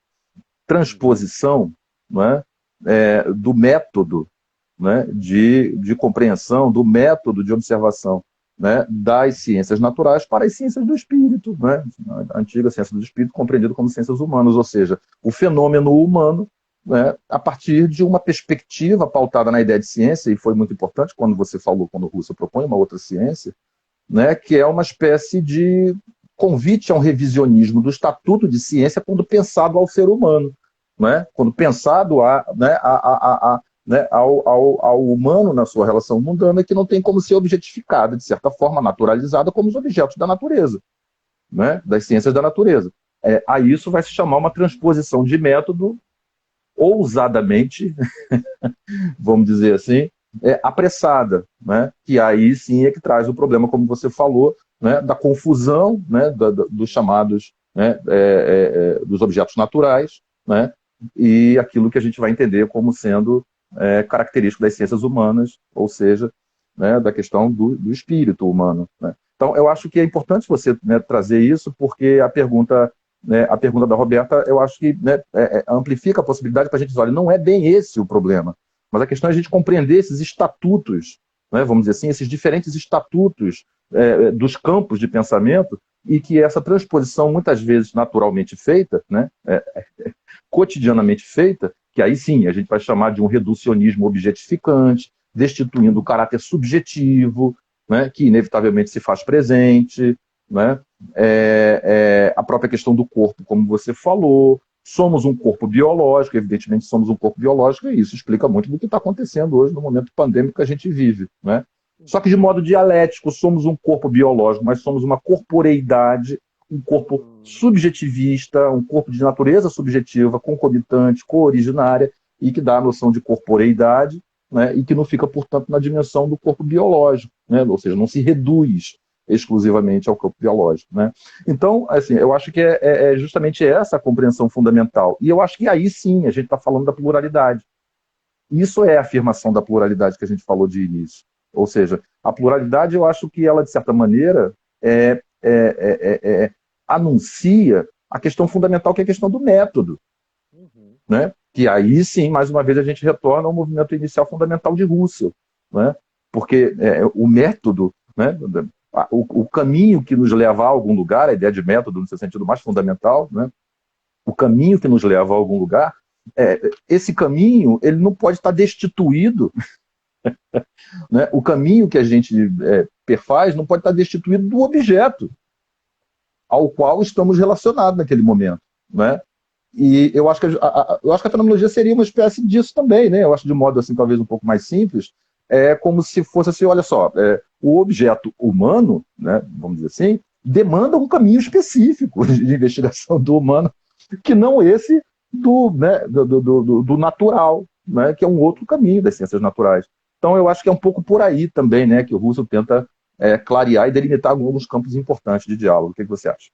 transposição, né, do método, né, de compreensão, do método de observação, né, das ciências naturais para as ciências do espírito, né, a antiga ciência do espírito compreendida como ciências humanas, ou seja, o fenômeno humano, né, a partir de uma perspectiva pautada na ideia de ciência, e foi muito importante quando o Russell propõe uma outra ciência, né, que é uma espécie de convite a um revisionismo do estatuto de ciência quando pensado ao ser humano, né, quando pensado ao humano na sua relação mundana, que não tem como ser objetificada, de certa forma, naturalizada como os objetos da natureza, né, das ciências da natureza. A isso vai se chamar uma transposição de método ousadamente, vamos dizer assim, apressada, né? Que aí sim é que traz o problema, como você falou, né? Da confusão, né? Dos chamados, né? Dos objetos naturais, né? E aquilo que a gente vai entender como sendo característico das ciências humanas, ou seja, né? Da questão do espírito humano, né? Então, eu acho que é importante você, né, trazer isso, porque a pergunta da Roberta, eu acho que, né, amplifica a possibilidade para a gente dizer, olha, não é bem esse o problema, mas a questão é a gente compreender esses estatutos, né, vamos dizer assim, esses diferentes estatutos dos campos de pensamento, e que essa transposição, muitas vezes naturalmente feita, né, cotidianamente feita, que aí sim a gente vai chamar de um reducionismo objetificante, destituindo o caráter subjetivo, né, que inevitavelmente se faz presente, né, a própria questão do corpo, como você falou. Somos um corpo biológico, evidentemente somos um corpo biológico, e isso explica muito do que está acontecendo hoje no momento pandêmico que a gente vive, né? Só que de modo dialético, somos um corpo biológico, mas somos uma corporeidade, um corpo subjetivista, um corpo de natureza subjetiva, concomitante, cooriginária, e que dá a noção de corporeidade, né? E que não fica, portanto, na dimensão do corpo biológico, né? Ou seja, não se reduz exclusivamente ao corpo biológico, né? Então, assim, eu acho que é justamente essa a compreensão fundamental. E eu acho que aí sim a gente está falando da pluralidade. Isso é a afirmação da pluralidade que a gente falou de início. Ou seja, a pluralidade, eu acho que ela, de certa maneira, anuncia a questão fundamental, que é a questão do método, né? Que aí sim, mais uma vez, a gente retorna ao movimento inicial fundamental de Russell, né? Porque o método, né? O caminho que nos leva a algum lugar, a ideia de método no seu sentido mais fundamental, né? O caminho que nos leva a algum lugar, esse caminho ele não pode estar destituído, né? O caminho que a gente perfaz não pode estar destituído do objeto ao qual estamos relacionados naquele momento, né? E eu acho que a fenomenologia seria uma espécie disso também, né? Eu acho de modo assim talvez um pouco mais simples, como se fosse assim, olha só, o objeto humano, né, vamos dizer assim, demanda um caminho específico de investigação do humano, que não esse do natural, né, que é um outro caminho das ciências naturais. Então eu acho que é um pouco por aí também, né, que o Russell tenta clarear e delimitar alguns campos importantes de diálogo. O que você acha?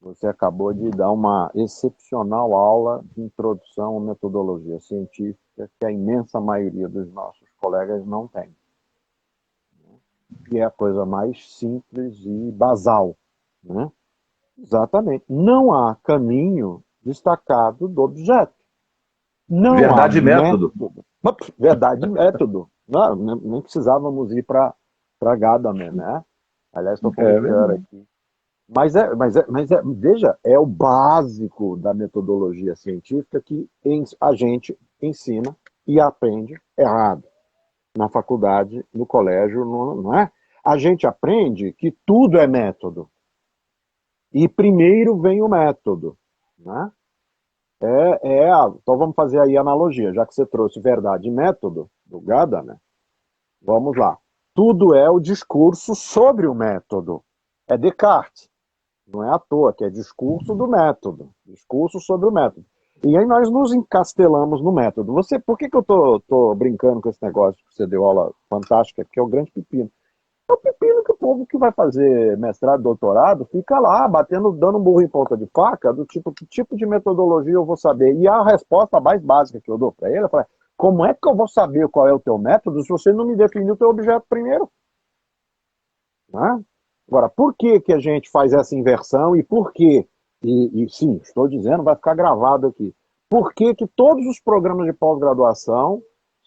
Você acabou de dar uma excepcional aula de introdução à metodologia científica que a imensa maioria dos nossos colegas não tem. Que é a coisa mais simples e basal, né? Exatamente. Não há caminho destacado do objeto. Não há Verdade e método. método. Verdade e método. Não, nem precisávamos ir para Gadamer, né? Aliás, estou falando pior aqui. Veja, é o básico da metodologia científica que a gente ensina e aprende errado. Na faculdade, no colégio, não é? a gente aprende que tudo é método. E primeiro vem o método, né? Então vamos fazer aí a analogia, já que você trouxe verdade e método do Gadamer, né? Vamos lá. Tudo é o discurso sobre o método. É Descartes. Não é à toa que é discurso do método. Discurso sobre o método. E aí nós nos encastelamos no método. Por que eu tô brincando com esse negócio que você deu aula fantástica, que é o grande pepino? É o pepino que o povo que vai fazer mestrado, doutorado, fica lá, dando um burro em ponta de faca, do tipo, que tipo de metodologia eu vou saber? E a resposta mais básica que eu dou para ele é, como é que eu vou saber qual é o teu método se você não me definiu o teu objeto primeiro? Né? Agora, por que, que a gente faz essa inversão e por que, sim, estou dizendo, vai ficar gravado aqui, por que que todos os programas de pós-graduação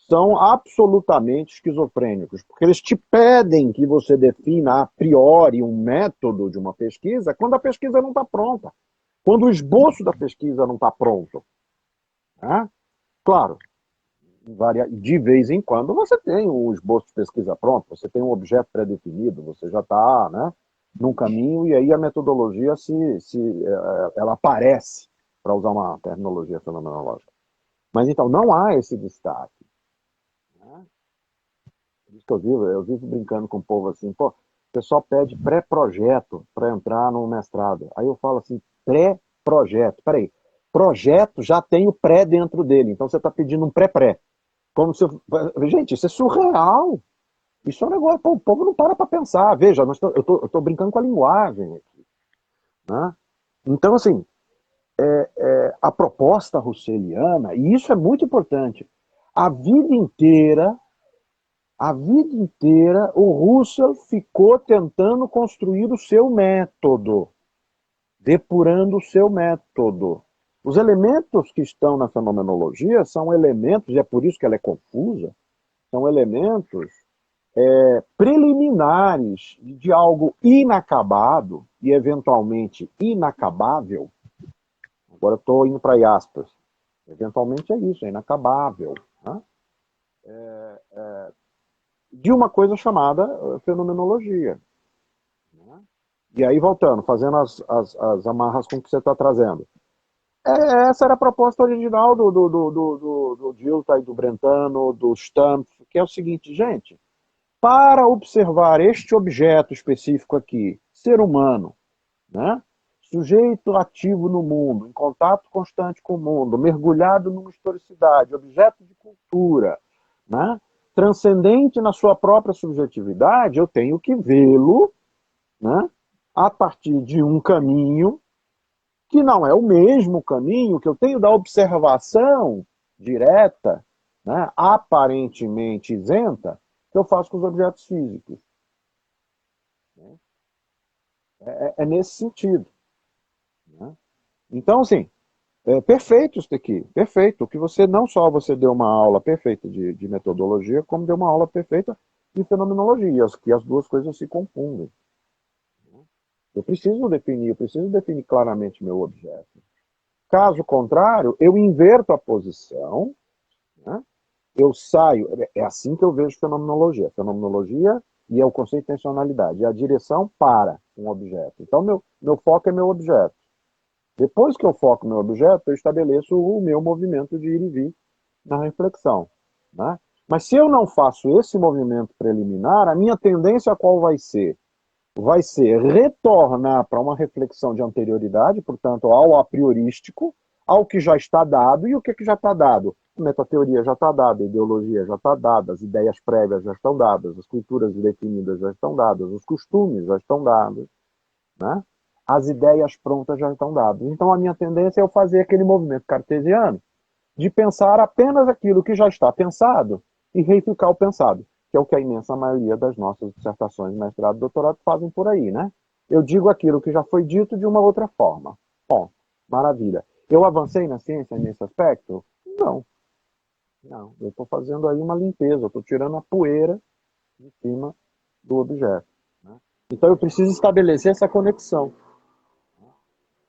são absolutamente esquizofrênicos? Porque eles te pedem que você defina a priori um método de uma pesquisa quando a pesquisa não está pronta, quando o esboço da pesquisa não está pronto. Né? Claro, de vez em quando você tem um esboço de pesquisa pronto, você tem um objeto pré-definido, você já está, né, num caminho e aí a metodologia ela aparece, para usar uma terminologia fenomenológica. Mas então não há esse destaque. Né? Por isso que eu vivo brincando com o povo assim, pô, o pessoal pede pré-projeto para entrar no mestrado. Aí eu falo assim, pré-projeto, peraí, projeto já tem o pré dentro dele, então você está pedindo um pré-pré. Como se, gente, isso é surreal. Isso é um negócio, pô, o povo não para pensar. Veja, eu tô brincando com a linguagem aqui. Né? Então, assim, a proposta russeliana, e isso é muito importante, a vida inteira, o Russell ficou tentando construir o seu método, depurando o seu método. Os elementos que estão na fenomenologia são elementos, e é por isso que ela é confusa, são elementos preliminares de algo inacabado e eventualmente inacabável. Agora estou indo para aspas. Eventualmente é isso, é inacabável. Né? De uma coisa chamada fenomenologia. Né? E aí, voltando, fazendo as amarras com o que você está trazendo. Essa era a proposta original do Dilthey, do Brentano, do Stumpf, que é o seguinte, gente, para observar este objeto específico aqui, ser humano, né? Sujeito ativo no mundo, em contato constante com o mundo, mergulhado numa historicidade, objeto de cultura, né? Transcendente na sua própria subjetividade, eu tenho que vê-lo, né? A partir de um caminho que não é o mesmo caminho que eu tenho da observação direta, né? Aparentemente isenta, que eu faço com os objetos físicos. É nesse sentido. Né? Então, assim, perfeito isso daqui, perfeito. Que você não só você deu uma aula perfeita de metodologia, como deu uma aula perfeita de fenomenologia, que as duas coisas se confundem. Eu preciso definir claramente meu objeto. Caso contrário, eu inverto a posição, né? Eu saio, é assim que eu vejo fenomenologia. Fenomenologia e é o conceito de intencionalidade, é a direção para um objeto. Então, meu foco é meu objeto. Depois que eu foco no meu objeto, eu estabeleço o meu movimento de ir e vir na reflexão. Né? Mas se eu não faço esse movimento preliminar, a minha tendência qual vai ser? Vai ser retornar para uma reflexão de anterioridade, portanto, ao a priorístico, ao que já está dado. E o que já está dado? A metateoria já está dada, a ideologia já está dada, as ideias prévias já estão dadas, as culturas definidas já estão dadas, os costumes já estão dados. Né? As ideias prontas já estão dadas. Então, a minha tendência é eu fazer aquele movimento cartesiano de pensar apenas aquilo que já está pensado e reificar o pensado, que é o que a imensa maioria das nossas dissertações de mestrado e doutorado fazem por aí, né? Eu digo aquilo que já foi dito de uma outra forma. Bom, maravilha. Eu avancei na ciência nesse aspecto? Não. Não, eu estou fazendo aí uma limpeza, eu estou tirando a poeira de cima do objeto. Né? Então eu preciso estabelecer essa conexão.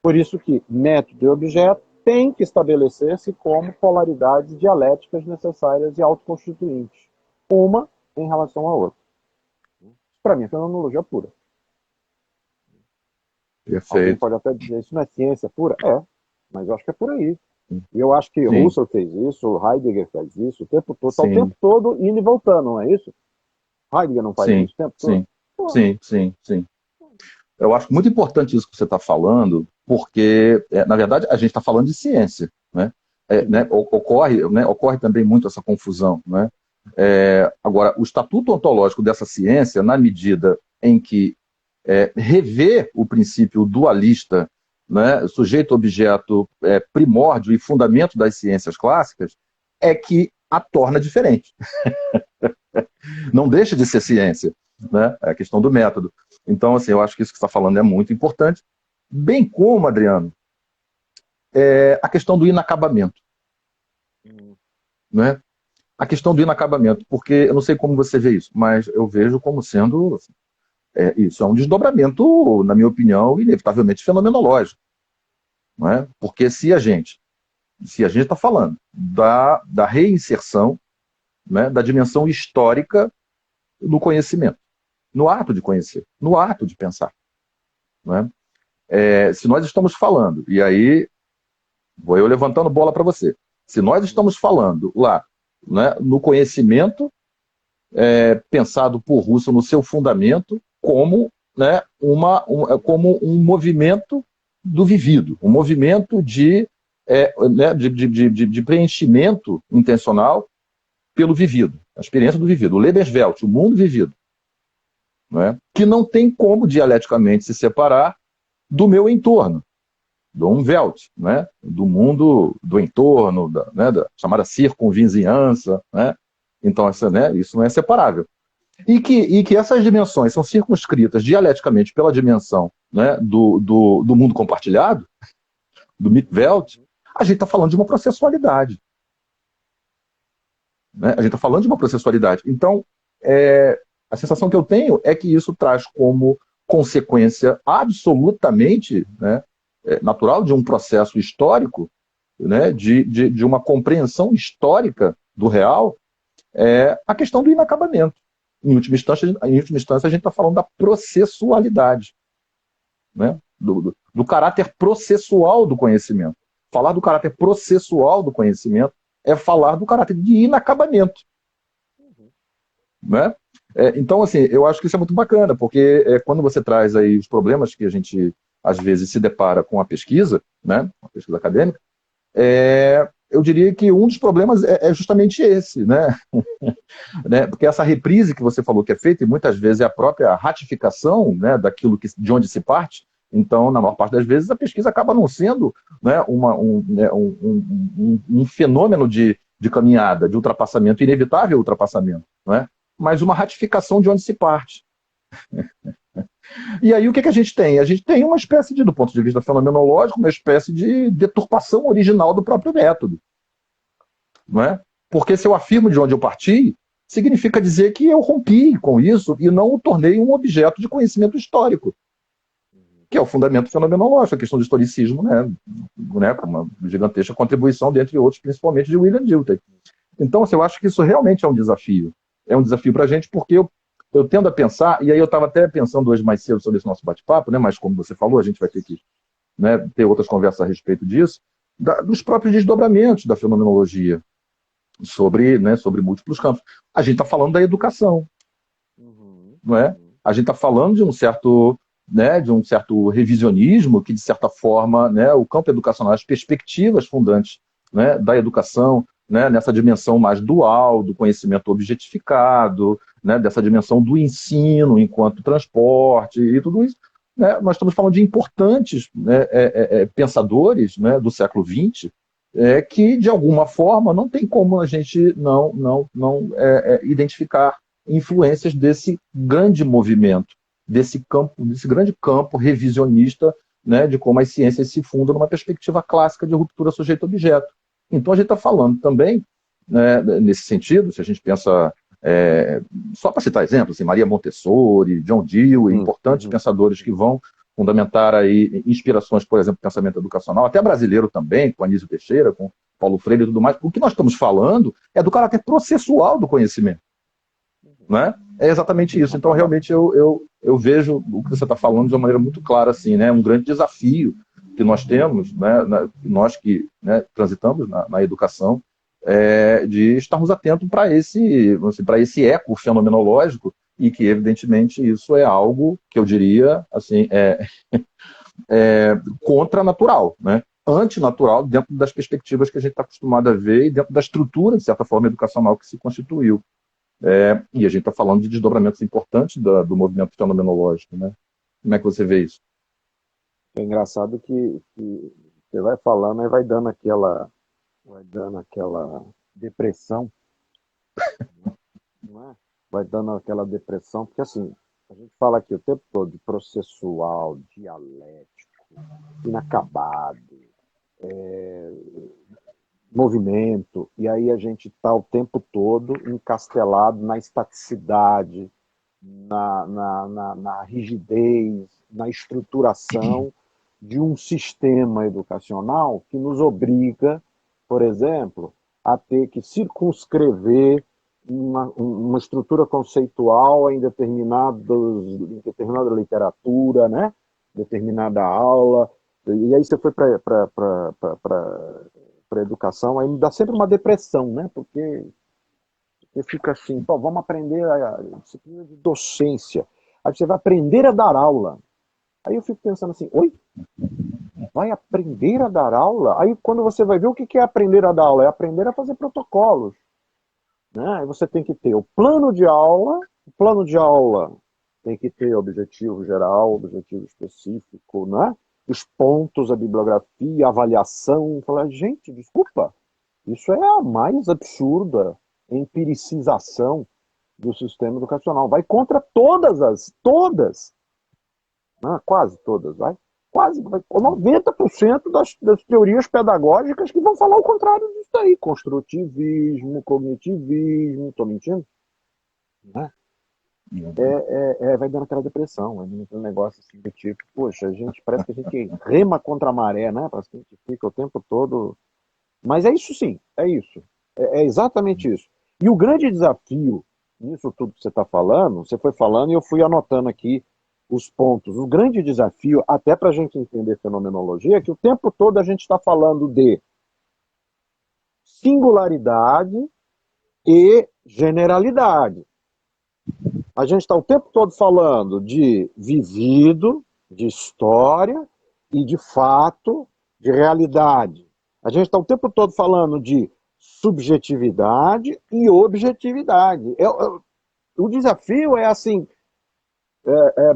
Por isso que método e objeto têm que estabelecer-se como polaridades dialéticas necessárias e autoconstituintes, uma em relação à outra. para mim, é fenomenologia pura. Alguém Perfeito. pode até dizer, isso não é ciência pura? É, mas eu acho que é por aí. E eu acho que Sim, Russell fez isso, Heidegger faz isso o tempo todo, está o tempo sim, todo indo e voltando, não é isso? Heidegger não faz sim, isso o tempo todo? sim, Pô, sim, sim, sim. Eu acho muito importante isso que você está falando, porque, na verdade, a gente está falando de ciência, né? uhum, Ocorre também muito essa confusão, né? Agora, o estatuto ontológico dessa ciência, na medida em que revê o princípio dualista, né, sujeito-objeto, primórdio e fundamento das ciências clássicas, é que a torna diferente. Não deixa de ser ciência, né? É a questão do método. Então, assim, eu acho que isso que você está falando é muito importante, bem como, Adriano, a questão do inacabamento, uhum, né? A questão do inacabamento, porque eu não sei como você vê isso, mas eu vejo como sendo, assim, isso é um desdobramento, na minha opinião, inevitavelmente fenomenológico, não é? Porque se a gente está falando da reinserção, né, da dimensão histórica do conhecimento, no ato de conhecer, no ato de pensar, né? Se nós estamos falando, e aí vou eu levantando bola para você, se nós estamos falando lá, né, no conhecimento pensado por Russell no seu fundamento como, né, como um movimento do vivido, um movimento né, de preenchimento intencional pelo vivido, a experiência do vivido, o Lebenswelt, o mundo vivido, né, que não tem como dialeticamente se separar do meu entorno, do Umwelt, né, do mundo do entorno, da chamada circunvizinhança, né? Então, isso não é separável. E que essas dimensões são circunscritas dialeticamente pela dimensão, né, do mundo compartilhado, do Mitwelt, a gente está falando de uma processualidade. Né? A gente está falando de uma processualidade. Então, a sensação que eu tenho é que isso traz como consequência absolutamente, né, natural de um processo histórico, né, de uma compreensão histórica do real, a questão do inacabamento. Em última instância, a gente está falando da processualidade, né? Do caráter processual do conhecimento. Falar do caráter processual do conhecimento é falar do caráter de inacabamento. uhum. Né? Então, assim, eu acho que isso é muito bacana, porque quando você traz aí os problemas que a gente, às vezes, se depara com a pesquisa, né? A pesquisa acadêmica, eu diria que um dos problemas é justamente esse, né? Né? Porque essa reprise que você falou que é feita, e muitas vezes é a própria ratificação, né, daquilo de onde se parte, então, na maior parte das vezes, a pesquisa acaba não sendo, né, um fenômeno de caminhada, de ultrapassamento, inevitável ultrapassamento, né? Mas uma ratificação de onde se parte. E aí o que a gente tem? A gente tem uma espécie do ponto de vista fenomenológico, uma espécie de deturpação original do próprio método. Não é? Porque se eu afirmo de onde eu parti, significa dizer que eu rompi com isso e não o tornei um objeto de conhecimento histórico, que é o fundamento fenomenológico, a questão do historicismo, né, com uma gigantesca contribuição, dentre outros, principalmente de William Dilthey. Então, assim, eu acho que isso realmente é um desafio. É um desafio para a gente, porque eu tendo a pensar, e aí eu estava até pensando hoje mais cedo sobre esse nosso bate-papo, né, mas como você falou, a gente vai ter que, né, ter outras conversas a respeito disso, dos próprios desdobramentos da fenomenologia sobre múltiplos campos. A gente está falando da educação, Uhum, não é? uhum, A gente está falando de um certo revisionismo que, de certa forma, né, o campo educacional, as perspectivas fundantes, né, da educação, né, nessa dimensão mais dual, do conhecimento objetificado, né, dessa dimensão do ensino enquanto transporte e tudo isso, né, nós estamos falando de importantes, né, pensadores, né, do século XX, que, de alguma forma, não tem como a gente não identificar influências desse grande movimento, desse grande campo revisionista, né, de como as ciências se fundam numa perspectiva clássica de ruptura sujeito-objeto. Então, a gente está falando também, né, nesse sentido, se a gente pensa, só para citar exemplos, assim, Maria Montessori, John Dewey, uhum, importantes uhum, pensadores que vão fundamentar aí inspirações, por exemplo, pensamento educacional, até brasileiro também, com Anísio Teixeira, com Paulo Freire e tudo mais. O que nós estamos falando é do caráter processual do conhecimento, uhum. né? É exatamente isso. Então, realmente, eu vejo o que você está falando de uma maneira muito clara, assim, né? Um grande desafio que nós temos, né? Nós que, né, transitamos na educação, de estarmos atentos para esse eco fenomenológico e que, evidentemente, isso é algo que eu diria, assim, contranatural, né? Antinatural dentro das perspectivas que a gente está acostumado a ver e dentro da estrutura, de certa forma, educacional que se constituiu. E a gente está falando de desdobramentos importantes do movimento fenomenológico, né? Como é que você vê isso? É engraçado que você vai falando e vai dando aquela depressão, não é? Vai dando aquela depressão, porque assim, a gente fala aqui o tempo todo de processual, dialético, inacabado, movimento, e aí a gente está o tempo todo encastelado na estaticidade, na rigidez, na estruturação de um sistema educacional que nos obriga, por exemplo, a ter que circunscrever uma estrutura conceitual em determinada literatura, né? Determinada aula. E aí você foi para a educação, aí me dá sempre uma depressão, né? Porque fica assim, pô, vamos aprender a disciplina de docência. Aí você vai aprender a dar aula. Aí eu fico pensando assim, oi? Vai aprender a dar aula? Aí quando você vai ver o que é aprender a dar aula, é aprender a fazer protocolos. Né? Aí você tem que ter o plano de aula tem que ter objetivo geral, objetivo específico, né? Os pontos, a bibliografia, a avaliação. Falar, gente, desculpa, isso é a mais absurda empiricização do sistema educacional. Vai contra todas, né? Quase todas, vai. Quase 90% das teorias pedagógicas que vão falar o contrário disso aí. Construtivismo, cognitivismo, estou mentindo? Né? Vai dando aquela depressão, vai dando aquele negócio assim do tipo, poxa, parece que a gente rema contra a maré, né? Parece que a gente fica o tempo todo. Mas é isso sim, é isso. É exatamente isso. E o grande desafio nisso tudo que você está falando, você foi falando e eu fui anotando aqui os pontos. O grande desafio, até para a gente entender fenomenologia, é que o tempo todo a gente está falando de singularidade e generalidade. A gente está o tempo todo falando de vivido, de história e de fato, de realidade. A gente está o tempo todo falando de subjetividade e objetividade. O desafio é assim,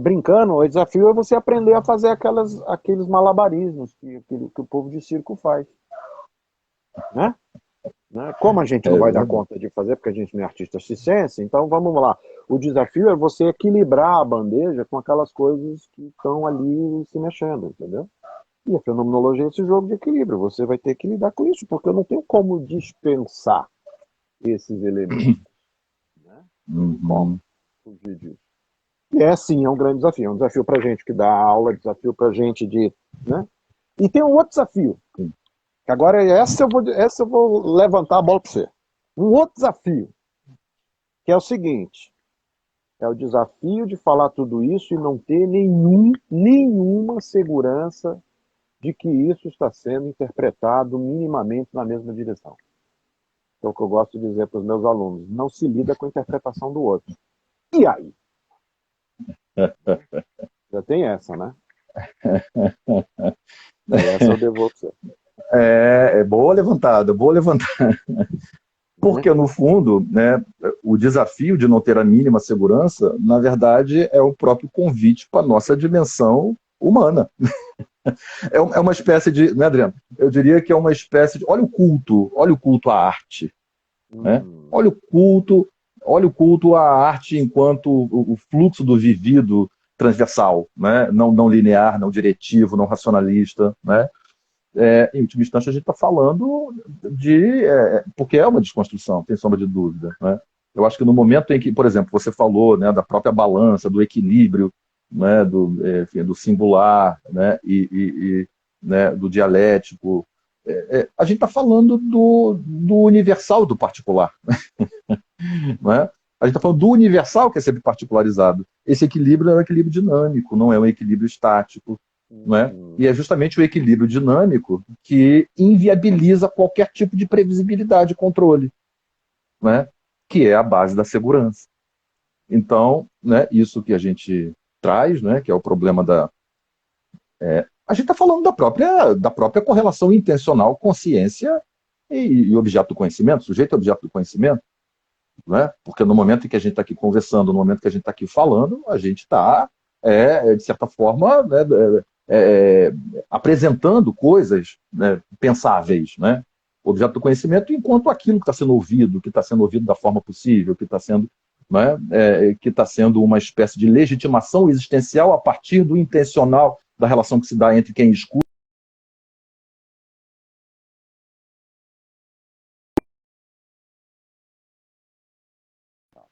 brincando, o desafio é você aprender a fazer aqueles malabarismos que o povo de circo faz. Né? Como a gente não vai dar conta de fazer, porque a gente não é artista circense, então vamos lá. O desafio é você equilibrar a bandeja com aquelas coisas que estão ali se mexendo, entendeu? E a fenomenologia é esse jogo de equilíbrio. Você vai ter que lidar com isso, porque eu não tenho como dispensar esses elementos. Né? Como fugir disso? E sim, é um grande desafio. É um desafio para gente que dá aula, desafio para gente de... Né? E tem um outro desafio. Agora, essa eu vou levantar a bola para você. Um outro desafio, que é o seguinte, é o desafio de falar tudo isso e não ter nenhuma segurança de que isso está sendo interpretado minimamente na mesma direção. É o que eu gosto de dizer para os meus alunos. Não se lida com a interpretação do outro. E aí? Já tem essa, né? Essa eu devolvo para você. Boa levantada, boa levantada. Porque, no fundo, né, o desafio de não ter a mínima segurança, na verdade, é o próprio convite para a nossa dimensão humana. É uma espécie de, né, Adriano? Eu diria que é uma espécie de. Olha o culto à arte. Né? Olha o culto à arte enquanto o fluxo do vivido transversal, né? Não linear, não diretivo, não racionalista, né? Em última instância, a gente está falando porque é uma desconstrução, sem sombra de dúvida. Né? Eu acho que no momento em que, por exemplo, você falou, né, da própria balança, do equilíbrio, né, do singular, né, né, do dialético, a gente está falando do universal e do particular. Né? A gente está falando do universal, que é sempre particularizado. Esse equilíbrio é um equilíbrio dinâmico, não é um equilíbrio estático. Não é? E é justamente o equilíbrio dinâmico que inviabiliza qualquer tipo de previsibilidade e controle, né? Que é a base da segurança. Então, né, isso que a gente traz, né, que é o problema da... a gente está falando da própria correlação intencional consciência e objeto do conhecimento, sujeito e objeto do conhecimento, né? Porque no momento em que a gente está aqui conversando, no momento que a gente está aqui falando, a gente está, de certa forma, né, apresentando coisas, né, pensáveis, né? Objeto do conhecimento, enquanto aquilo que está sendo ouvido, que está sendo ouvido da forma possível, que está sendo, né, que está sendo uma espécie de legitimação existencial a partir do intencional da relação que se dá entre quem escuta.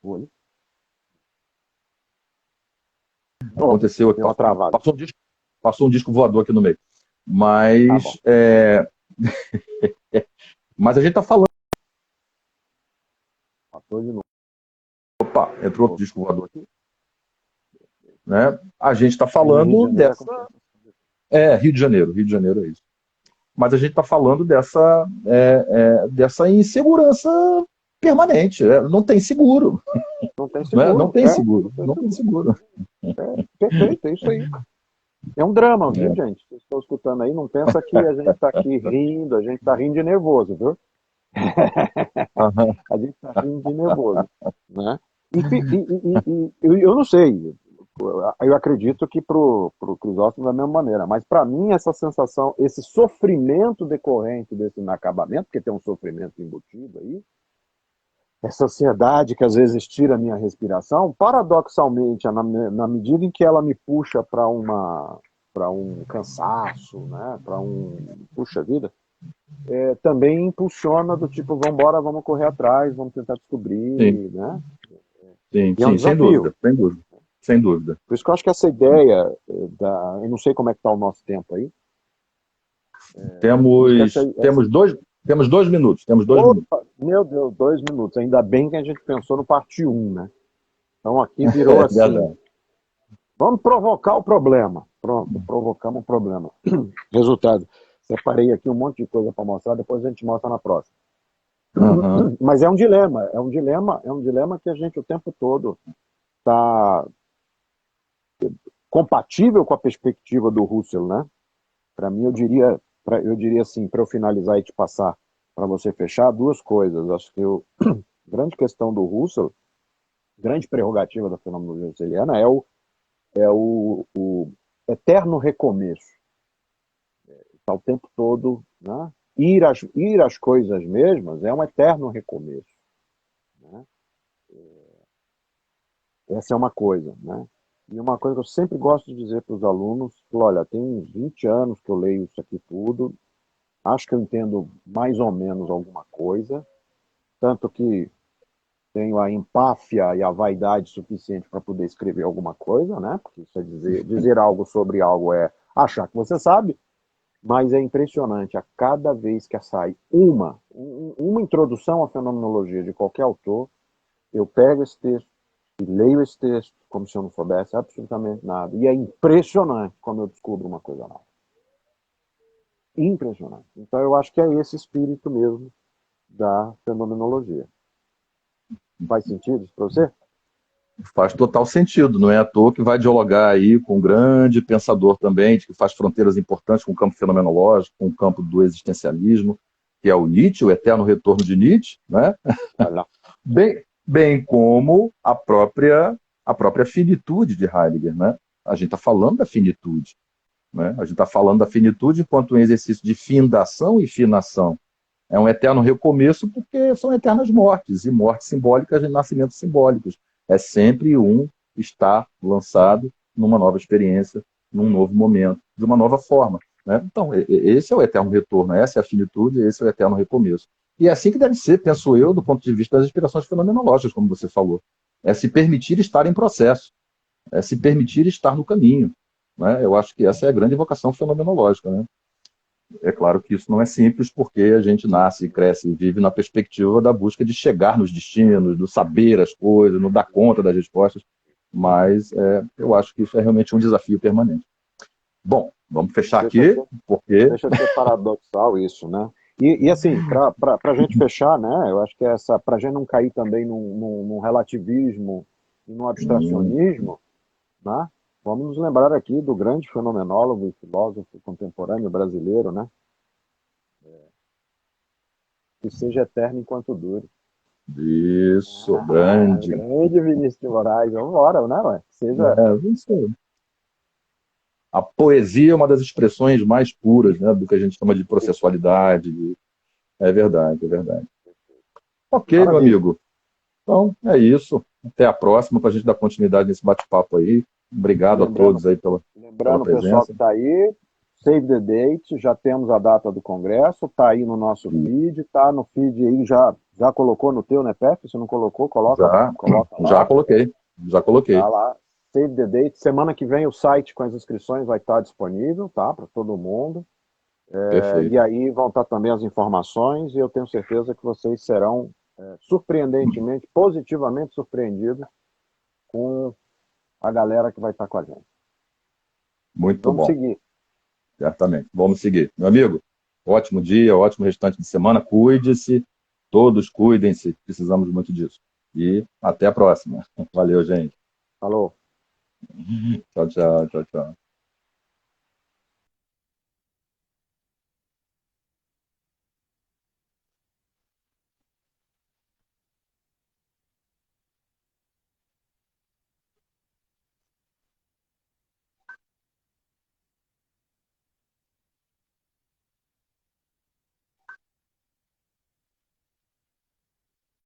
Oi. Aconteceu, Deu uma travada. passou um disco voador aqui no meio. Tá bom. Mas a gente está falando. Passou de novo. Opa, entrou outro disco voador aqui. Né? A gente está Rio de falando Janeiro dessa. acontece. Rio de Janeiro é isso. Mas a gente está falando dessa insegurança permanente. Não tem seguro. Não tem Né? seguro. Não tem seguro. Não tem seguro. Perfeito, é isso aí. É um drama, viu, É. gente? Vocês estão escutando aí, não pensa que a gente está aqui rindo, a gente está rindo de nervoso, viu? Aham. A gente está rindo de nervoso, né? Eu não sei, eu acredito que para o Crisóstomo da mesma maneira, mas para mim essa sensação, esse sofrimento decorrente desse inacabamento, porque tem um sofrimento embutido aí, essa ansiedade que às vezes tira a minha respiração, paradoxalmente, na medida em que ela me puxa para um cansaço, né, para um puxa vida, também impulsiona do tipo, vamos embora, vamos correr atrás, vamos tentar Sim, descobrir, né? sim, E é um sim, sem desafio. dúvida, sem dúvida, sem dúvida. Por isso que eu acho que essa ideia eu não sei como é que está o nosso tempo aí, por isso que Temos 2 minutos, temos 2 minutos. Opa, meu Deus, 2 minutos, ainda bem que a gente pensou no parte 1, né? Então aqui virou É assim, verdade. vamos provocar o problema. Pronto, provocamos o problema. Resultado, separei aqui um monte de coisa para mostrar, depois a gente mostra na próxima. Aham. Mas é um dilema que a gente o tempo todo está compatível com a perspectiva do Russell, né? Para mim, eu diria assim, para eu finalizar e te passar, para você fechar, duas coisas. Acho que a grande questão do Russell, grande prerrogativa da fenomenologia russeliana é o eterno recomeço. Está o tempo todo, né? Ir às coisas mesmas é um eterno recomeço, né? Essa é uma coisa, né? E uma coisa que eu sempre gosto de dizer para os alunos, olha, tem uns 20 anos que eu leio isso aqui tudo, acho que eu entendo mais ou menos alguma coisa, tanto que tenho a empáfia e a vaidade suficiente para poder escrever alguma coisa, né? Porque isso é dizer algo sobre algo é achar que você sabe, mas é impressionante, a cada vez que sai uma introdução à fenomenologia de qualquer autor, eu pego esse texto e leio esse texto como se eu não soubesse absolutamente nada. E é impressionante como eu descubro uma coisa nova. Impressionante. Então eu acho que é esse espírito mesmo da fenomenologia. Faz sentido isso para você? Faz total sentido, não é à toa que vai dialogar aí com um grande pensador também, que faz fronteiras importantes com o campo fenomenológico, com o campo do existencialismo, que é o Nietzsche, o eterno retorno de Nietzsche, né? Olha, Bem como a própria finitude de Heidegger, né? A gente está falando da finitude, né? A gente está falando da finitude enquanto um exercício de findação e finação. É um eterno recomeço porque são eternas mortes, e mortes simbólicas e nascimentos simbólicos. É sempre um estar lançado numa nova experiência, num novo momento, de uma nova forma. Né? Então, esse é o eterno retorno, essa é a finitude, esse é o eterno recomeço. E é assim que deve ser, penso eu, do ponto de vista das inspirações fenomenológicas, como você falou. É se permitir estar em processo, é se permitir estar no caminho. Né? Eu acho que essa é a grande vocação fenomenológica. Né? É claro que isso não é simples, porque a gente nasce, cresce e vive na perspectiva da busca de chegar nos destinos, do saber as coisas, não dar conta das respostas, mas eu acho que isso é realmente um desafio permanente. Bom, vamos fechar Deixa de aqui, ser, porque deixa de ser paradoxal isso, né? E assim, para a gente fechar, né? Eu acho que para a gente não cair também num relativismo e num hum, abstracionismo, né? Vamos nos lembrar aqui do grande fenomenólogo e filósofo contemporâneo brasileiro, né? Que seja eterno enquanto dure. isso, Ah, grande. grande Vinícius de Moraes, vamos embora, né, ué? Seja. Isso. A poesia é uma das expressões mais puras, né, do que a gente chama de processualidade. É verdade, é verdade. Ok, meu Maravilha. amigo. Então, é isso. Até a próxima para a gente dar continuidade nesse bate-papo aí. Obrigado a Lembrando, todos aí pela lembrando o pessoal que presença. está aí, save the date, já temos a data do congresso, está aí no nosso feed, está no feed aí, já colocou no teu, né, Pepe? Se não colocou, Já, coloca já lá, coloquei, já tá coloquei. lá. Save the date. Semana que vem o site com as inscrições vai estar disponível, tá? Para todo mundo. E Perfeito. aí vão estar também as informações e eu tenho certeza que vocês serão surpreendentemente, positivamente surpreendidos com a galera que vai estar com a gente. Muito Vamos bom, seguir. certamente. Vamos seguir. Meu amigo, ótimo dia, ótimo restante de semana. Cuide-se, todos cuidem-se. Precisamos muito disso. E até a próxima. Valeu, gente. Falou. Tchau, tchau, tchau, tchau.